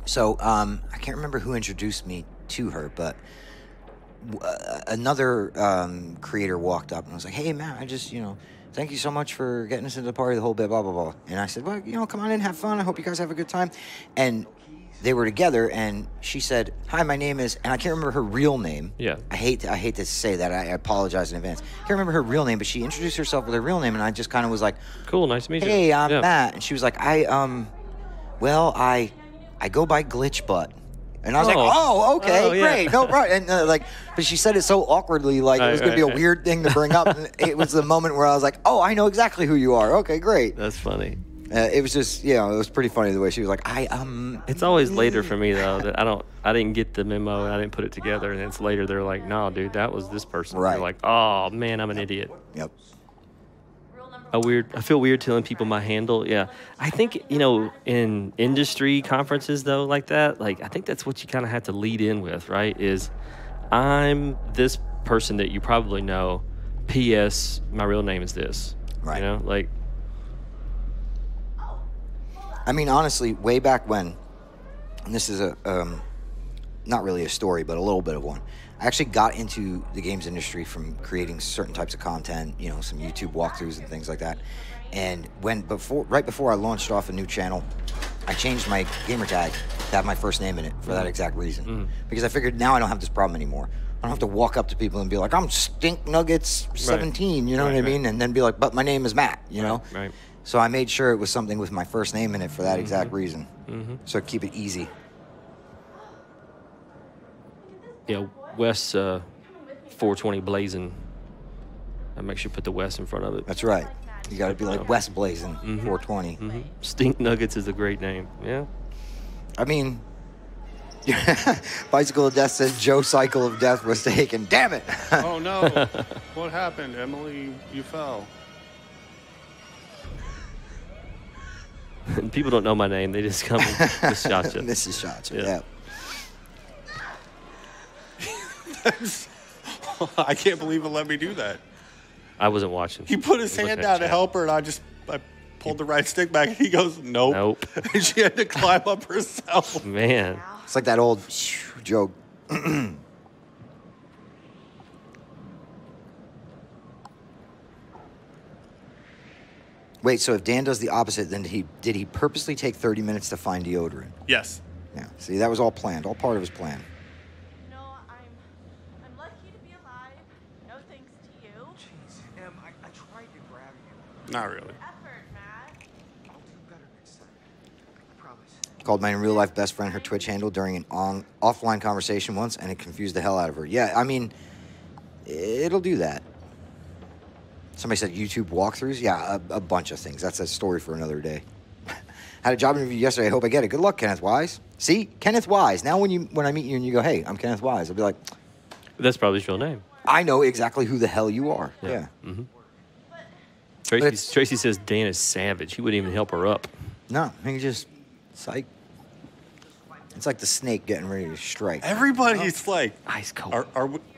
So, I can't remember who introduced me to her, but another creator walked up and was like, hey, man, I just, thank you so much for getting us into the party, the whole bit, blah, blah, blah. And I said, well, come on in, have fun. I hope you guys have a good time. And they were together, and she said, hi, my name is, and I can't remember her real name. Yeah. I hate to say that. I apologize in advance. I can't remember her real name, but she introduced herself with her real name, and I just kind of was like, cool, nice to meet you. hey, I'm Yeah. Matt. And she was like, I go by Glitch Butt. And I was like, oh, okay, Oh, yeah. great. No, right. And but she said it so awkwardly, like it was going to be a Right. weird thing to bring up. And it was the moment where I was like, oh, I know exactly who you are. Okay, great. That's funny. It was just, it was pretty funny the way she was like, It's always later for me though that I didn't get the memo and I didn't put it together, and it's later they're like, no, dude, that was this person. Right. You're like, oh man, I'm an idiot. Yep. I feel weird telling people my handle. Yeah, I think in industry conferences though, like that, like I think that's what you kind of have to lead in with, right? Is I'm this person that you probably know. P.S. My real name is this. Right. Like. I mean, honestly, way back when, and this is not really a story, but a little bit of one. I actually got into the games industry from creating certain types of content, some YouTube walkthroughs and things like that. And right before I launched off a new channel, I changed my gamer tag to have my first name in it for that exact reason. Because I figured now I don't have this problem anymore. I don't have to walk up to people and be like, I'm Stink Nuggets 17, you know what I mean? And then be like, but my name is Matt, Right. So I made sure it was something with my first name in it for that exact reason. So keep it easy. Yeah, Wes 420 blazing. I make sure you put the Wes in front of it. That's right. You got to be like West Blazing, 420. Stink Nuggets is a great name. Yeah. I mean, Bicycle of Death says Joe Cycle of Death was taken. Damn it. Oh no! What happened, Emily? You fell. And people don't know my name. They just come and just shot you. This is shots. Yeah. Yeah. I can't believe it let me do that. I wasn't watching. He put his I was hand looking at down to chat. help her, and I pulled the right stick back, and he goes, nope. Nope. And she had to climb up herself. Man. It's like that old joke. Wait, so if Dan does the opposite, then did he purposely take 30 minutes to find deodorant? Yes. Yeah. See, that was all planned, all part of his plan. I'm lucky to be alive. No thanks to you. Jeez, Em, I tried to grab you. Not really. Effort, Matt. I'll do better next time. I promise. Called my real life best friend her Twitch handle during an offline conversation once, and it confused the hell out of her. Yeah, I mean, it'll do that. Somebody said YouTube walkthroughs. Yeah, a bunch of things. That's a story for another day. Had a job interview yesterday. I hope I get it. Good luck, Kenneth Wise. See, Kenneth Wise. Now when I meet you and you go, hey, I'm Kenneth Wise, I'll be like, That's probably his real name. I know exactly who the hell you are. Yeah. Mm-hmm. it's- Tracy says Dan is savage. He wouldn't even help her up. No, he just psych. It's like the snake getting ready to strike. Everybody's like, Ice cold.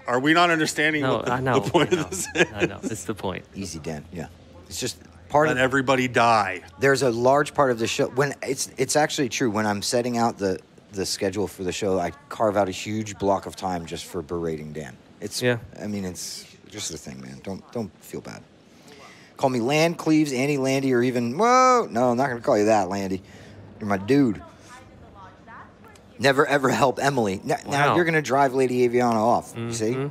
are we not understanding No, what I know. the point I know, of this I know. It's the point. Easy, Dan. Yeah. It's just part Let of everybody die. there's a large part of the show when it's actually true when I'm setting out the schedule for the show. I carve out a huge block of time just for berating Dan. It's I mean it's just the thing, man. Don't feel bad. Call me Land Cleaves, Andy Landy, or even no, I'm not gonna call you that, Landy. You're my dude. Never ever help Emily. Now Wow. you're gonna drive Lady Aviana off. You see?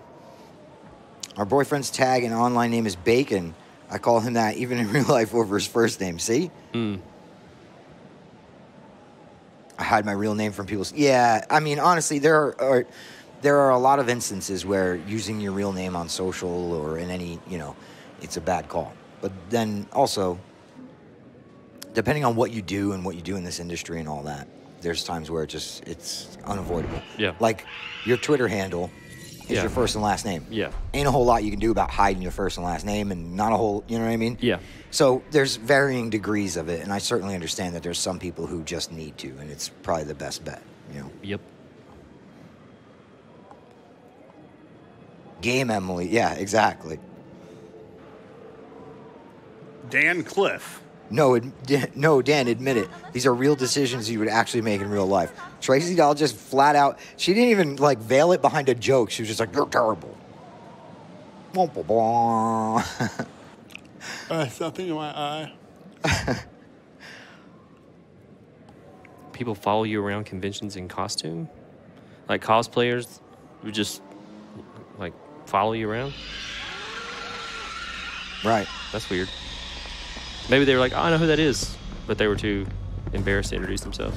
Our boyfriend's tag and online name is Bacon. I call him that even in real life over his first name. See? I hide my real name from people. Yeah, I mean, honestly, there are a lot of instances where using your real name on social or in any, it's a bad call. But then also, depending on what you do and what you do in this industry and all that, there's times where it's unavoidable. Yeah. Like your Twitter handle is your first and last name. Yeah. Ain't a whole lot you can do about hiding your first and last name, and not a whole, you know what I mean? Yeah. So there's varying degrees of it, and I certainly understand that there's some people who just need to, and it's probably the best bet, Yep. Game Emily, yeah, exactly. Dan Cliff. No, Dan, admit it. These are real decisions you would actually make in real life. Tracy Doll just flat out, she didn't even veil it behind a joke. She was just like, you're terrible. Something in my eye. People follow you around conventions in costume? Like cosplayers who just follow you around? Right. That's weird. Maybe they were like, oh, I know who that is, but they were too embarrassed to introduce themselves.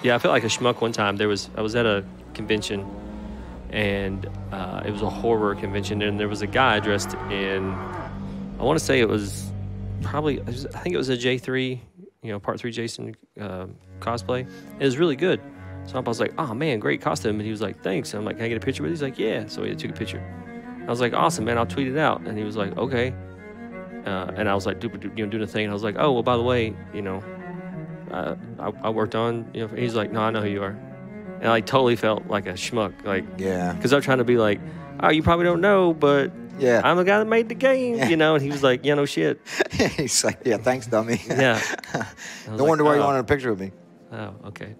Yeah, I felt like a schmuck one time. I was at a convention, and it was a horror convention, and there was a guy dressed in, I want to say it was I think it was a J3, Part 3 Jason cosplay. It was really good. So I was like, oh man, great costume. And he was like, thanks. And I'm like, can I get a picture with you? He's like, yeah. So he took a picture. I was like, awesome, man, I'll tweet it out. And he was like, okay. And I was like, doing the thing. And I was like, oh, well, by the way, I worked on, he's like, no, I know who you are. And I totally felt like a schmuck. Yeah. Because I'm trying to be like, oh, you probably don't know, but yeah, I'm the guy that made the game, And he was like, yeah, no shit. He's like, yeah, thanks, dummy. Yeah. No wonder why you wanted a picture with me. Oh, okay.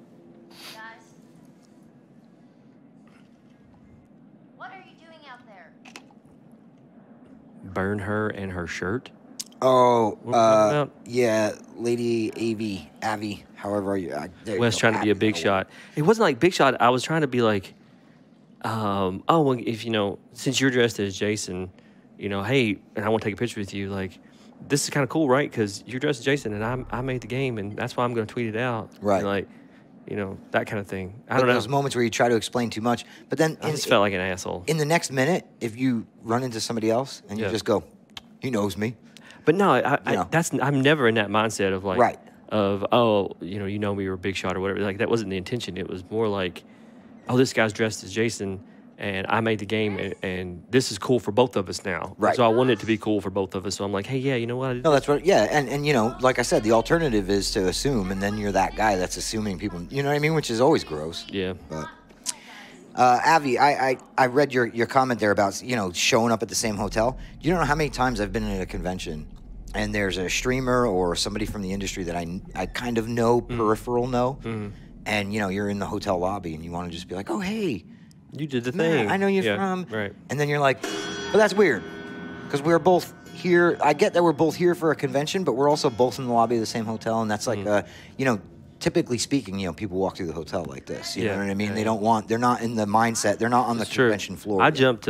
Burn her and her shirt. Oh, What are we talking about? yeah, Lady Avi, however you. Wes trying to be a big shot. It wasn't like big shot. I was trying to be like, oh, well, if since you're dressed as Jason, hey, and I want to take a picture with you. Like, this is kind of cool, right? Because you're dressed as Jason, and I made the game, and that's why I'm going to tweet it out. Right. And like, that kind of thing. I But don't know. those moments where you try to explain too much, but then I just felt like an asshole. in the next minute, if you run into somebody else and you Yeah. just go, he knows me. But no, know. I'm never in that mindset of like, Right. of, oh, you know me, you're a big shot or whatever. Like, that wasn't the intention. It was more like, oh, this guy's dressed as Jason, and I made the game, and this is cool for both of us now. Right. So I want it to be cool for both of us. So I'm like, hey, yeah, you know what? I did No, that's what. Yeah, and like I said, the alternative is to assume, and then you're that guy that's assuming people. You know what I mean? Which is always gross. Yeah. But Avi, I read your comment there about showing up at the same hotel. You don't know how many times I've been in a convention, and there's a streamer or somebody from the industry that I kind of know, peripheral know, and you're in the hotel lobby and you want to just be like, oh hey, You did the man, thing. I know you Yeah, from, right. and then you're like, but that's weird because we're both here. I get that we're both here for a convention, but we're also both in the lobby of the same hotel, and that's like typically speaking, people walk through the hotel like this. You know what I mean? They don't want. They're not in the mindset. They're not on the convention floor. I yet. jumped,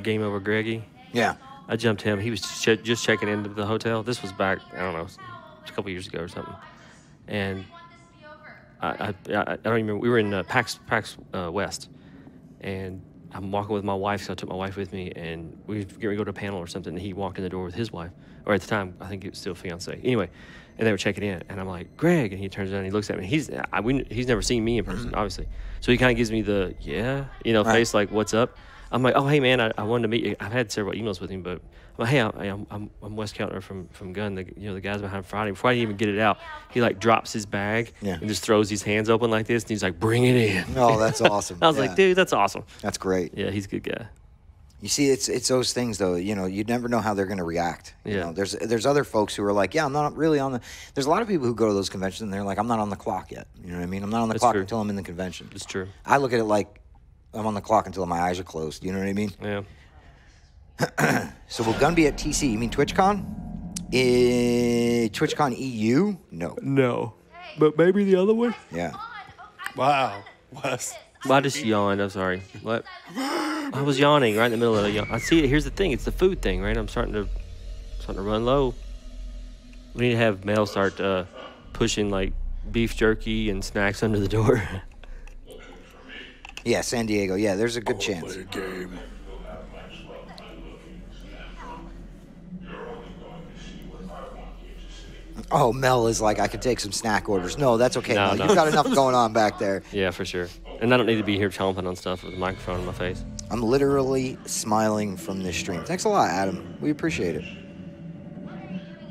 Game Over Greggy. Yeah. I jumped him. He was just checking into the hotel. This was back, I don't know, a couple years ago or something. And I don't even remember. We were in PAX West, and I'm walking with my wife, so I took my wife with me, and we were going to go to a panel or something, and he walked in the door with his wife, or at the time, I think it was still fiance. Anyway, and they were checking in, and I'm like, Greg, and he turns around and he looks at me. He's never seen me in person, obviously. So he kind of gives me the, face, like, what's up? I'm like, oh, hey, man, I wanted to meet you. I've had several emails with him, but I'm like, hey, I'm Wes Keltner from Gun, the guys behind Friday. Before I even get it out, he, like, drops his bag and just throws his hands open like this, and he's like, bring it in. Oh, that's awesome. I was like, dude, that's awesome. That's great. Yeah, he's a good guy. You see, it's those things, though, you never know how they're going to react. You know, there's other folks who are like, yeah, I'm not really on the... There's a lot of people who go to those conventions, and they're like, I'm not on the clock yet. You know what I mean? I'm not on the clock until I'm in the convention. It's true. I look at it like I'm on the clock until my eyes are closed. You know what I mean? Yeah. So will Gun be at TC? You mean TwitchCon? TwitchCon EU? No. No. But maybe the other one? Yeah. Wow. Wes. I just yawned. I'm sorry. What? I was yawning right in the middle of the yawn. I see it. Here's the thing. It's the food thing, right? I'm starting to run low. We need to have Mel start pushing like beef jerky and snacks under the door. Yeah, San Diego. Yeah, there's a good chance. Play a game. Oh, Mel is like, I could take some snack orders. No, that's okay, No, Mel. no. You've got enough going on back there. Yeah, for sure. And I don't need to be here chomping on stuff with a microphone in my face. I'm literally smiling from this stream. Thanks a lot, Adam. We appreciate it.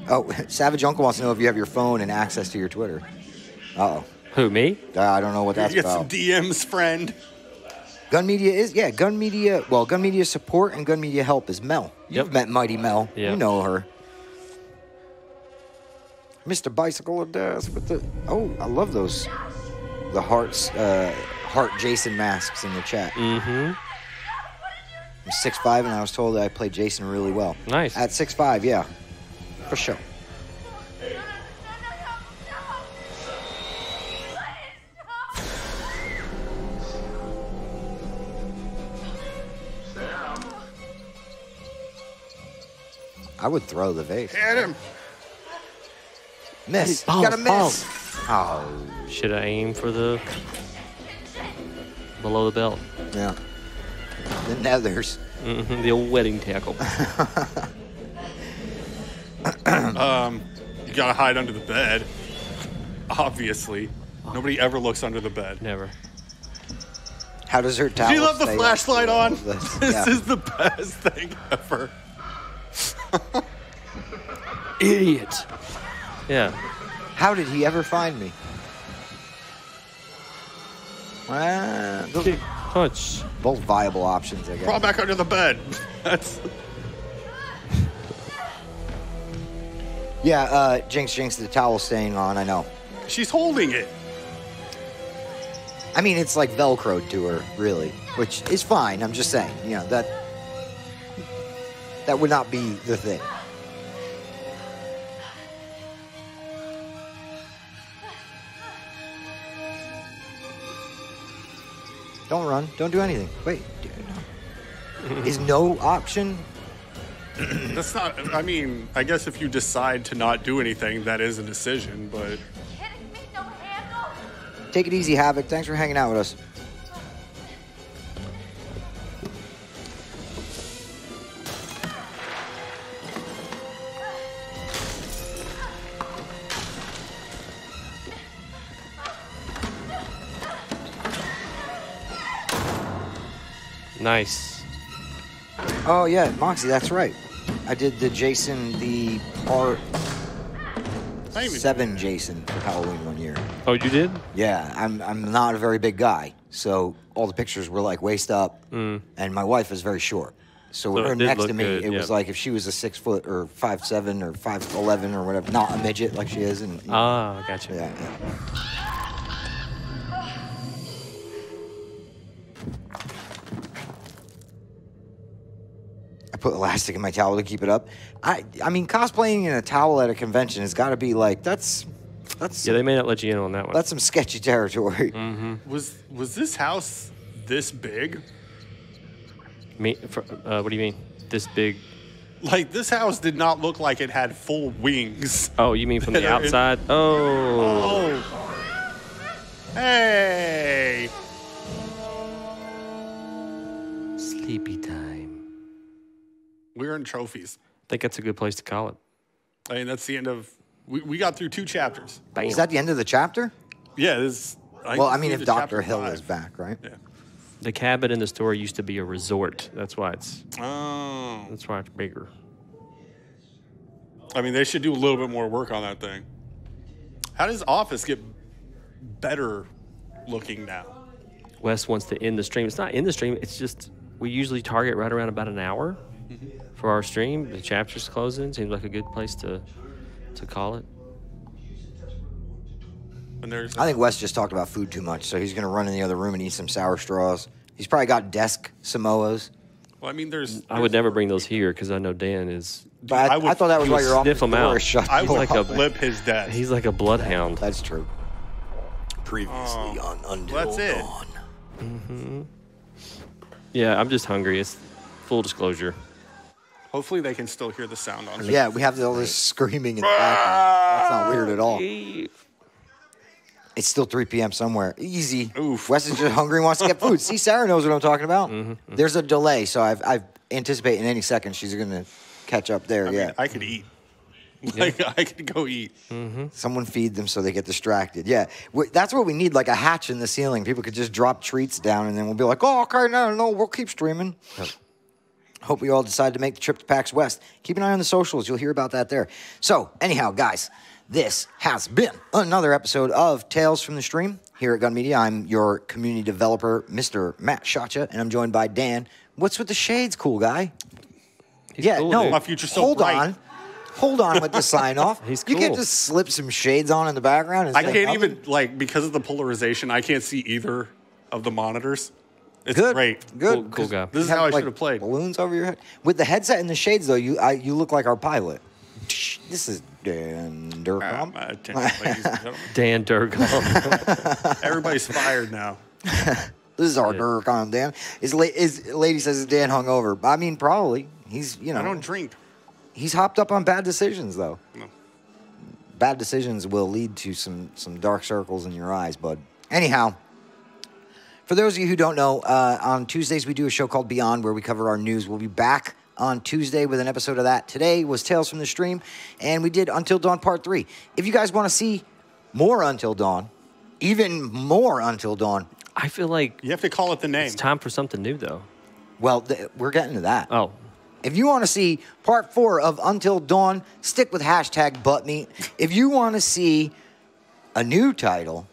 Oh, Savage Uncle wants to know if you have your phone and access to your Twitter. Uh-oh. Who, me? I don't know what that's You get about. some DMs, friend. Gun Media support and Gun Media help is Mel. You've met Mighty Mel. Yep. You know her. Mr. Bicycle of Death with the... Oh, I love those. The heart Jason masks in the chat. Mm-hmm. I'm 6'5", and I was told that I played Jason really well. Nice. At 6'5", yeah. For sure. I would throw the vase. Hit him. Miss. Balls, You gotta miss. balls. Oh, Should I aim for the below the belt? yeah. The nethers. Mm-hmm. The old wedding tackle. You gotta hide under the bed. Obviously. Nobody ever looks under the bed. Never. How does her towel Do you love the stay flashlight up? on? This Yeah. is the best thing ever. Idiot. Yeah. How did he ever find me? Well, those Kick, are punch. both viable options, I guess. Crawl back under the bed. That's Yeah, Jinx, the towel's staying on, I know. she's holding it. I mean, it's like Velcroed to her, really, which is fine. I'm just saying, that would not be the thing. Don't run. Don't do anything. Wait. Is no option? That's not, I mean, I guess if you decide to not do anything, that is a decision, but Kidding me? No handle? Take it easy, Havoc. Thanks for hanging out with us. Nice. Oh, yeah, Moxie, that's right. I did the Jason, the part I even- 7 Jason for Halloween one year. Oh, you did? Yeah, I'm not a very big guy, so all the pictures were like waist up, and my wife is very short. So with So her it did next look to me, good, it was yeah. like if she was a 6 foot or 5'7" or 5'11" or whatever, not a midget like she is, and Ah, gotcha. yeah. I put elastic in my towel to keep it up. I mean, cosplaying in a towel at a convention has got to be like that's Yeah, they may not let you in on that one. that's some sketchy territory. was this house this big? What do you mean? This big? Like, this house did not look like it had full wings. Oh, you mean from the That are in- outside? Oh. Oh. trophies. I think that's a good place to call it. I mean, that's the end of. We got through 2 chapters. Bam. Is that the end of the chapter? Yeah, this. Well, I mean, if Dr. Hill is back, right? Yeah. The cabin in the store used to be a resort. That's why it's Oh. bigger. I mean, they should do a little bit more work on that thing. How does Office get better looking now? Wes wants to end the stream. It's not in the stream. It's just we usually target right around about an hour for our stream. The chapter's closing. Seems like a good place to call it. And there's I think Wes just talked about food too much, so he's going to run in the other room and eat some sour straws. He's probably got desk Samoas. Well, I mean, there's. I would never bring those here because I know Dan is. But I thought that was why your sniff office him door out. is shut. I would like a- flip his desk. He's like a bloodhound. That's true. Previously on Until that's it. Dawn. Yeah, I'm just hungry. It's full disclosure. Hopefully, they can still hear the sound on. Yeah, we have all this screaming in the background. That's not weird at all. It's still 3 p.m. somewhere. Easy. Oof. Wes is just hungry and wants to get food. See, Sarah knows what I'm talking about. There's a delay, so I've anticipating any second she's going to catch up there. I Yeah. mean, I could eat. Like, I could go eat. Someone feed them so they get distracted. Yeah, that's what we need, like a hatch in the ceiling. People could just drop treats down, and then we'll be like, oh, okay, no, we'll keep streaming. Hope we all decide to make the trip to PAX West. Keep an eye on the socials. You'll hear about that there. So, anyhow, guys, this has been another episode of Tales from the Stream here at Gun Media. I'm your community developer, Mr. Matt Shacha, and I'm joined by Dan. What's with the shades, cool guy? He's Yeah, cool, no, dude. My future's so hold bright. on. Hold on with the sign off. He's You can't cool. just slip some shades on in the background. And I say can't nothing. even, like, because of the polarization, I can't see either of the monitors. It's Good. great. Good. Cool guy. This is You how I like, should have played. Balloons over your head. With the headset and the shades, though, you look like our pilot. This is Dan Durham. My attention, ladies and gentlemen. Dan Durgam. Everybody's fired now. This is our Durham, Dan. His lady says it's Dan hungover. I mean, probably. He's, I don't drink. he's hopped up on bad decisions, though. No. Bad decisions will lead to some dark circles in your eyes, bud. Anyhow, for those of you who don't know, on Tuesdays we do a show called Beyond where we cover our news. We'll be back on Tuesday with an episode of that. Today was Tales from the Stream, and we did Until Dawn Part 3. If you guys want to see more Until Dawn, even more Until Dawn, I feel like You have to call it the name. it's time for something new, though. well, we're getting to that. Oh, If you want to see Part 4 of Until Dawn, stick with hashtag buttmeat. If you want to see a new title,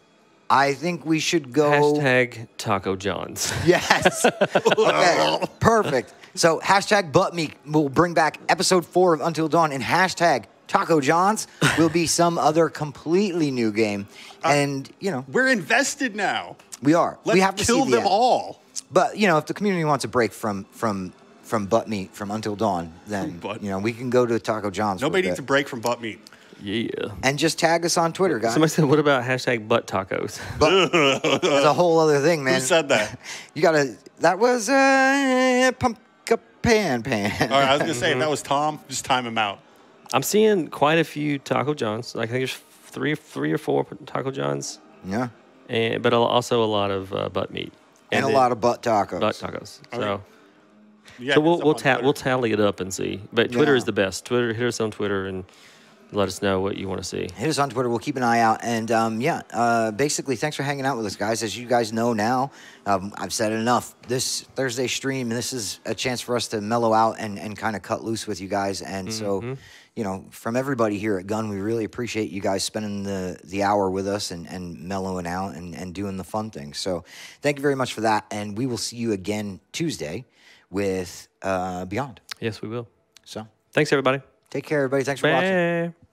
I think we should go... hashtag Taco John's. Yes. Okay, perfect. So hashtag buttmeat will bring back episode 4 of Until Dawn, and hashtag Taco John's will be some other completely new game. And, We're invested now. we are. Let's we have to kill see the them end. all. But, if the community wants a break from butt meat from Until Dawn, then, Butt. we can go to Taco John's. for Nobody a needs a bit. break from butt meat. Yeah. And just tag us on Twitter, guys. Somebody said, what about hashtag butt tacos? That's a whole other thing, man. Who said that? You gotta. That was Pumpkin Pan. All right, I was going to say, if that was Tom, just time him out. I'm seeing quite a few Taco John's. Like, I think there's three or four Taco John's, Yeah. but also a lot of butt meat. And a lot of butt tacos. butt tacos. So, Okay. Yeah, so hit us we'll up we'll on Twitter. we'll tally it up and see. But Twitter Yeah. is the best. Twitter, hit us on Twitter and let us know what you want to see. Hit us on Twitter. We'll keep an eye out. And basically, thanks for hanging out with us, guys. As you guys know now, I've said it enough. This Thursday stream, this is a chance for us to mellow out and kind of cut loose with you guys. And so, from everybody here at Gun, we really appreciate you guys spending the hour with us and mellowing out and doing the fun things. So thank you very much for that. And we will see you again Tuesday with Beyond. Yes, we will. So Thanks, everybody. take care, everybody. Thanks for watching. Bye.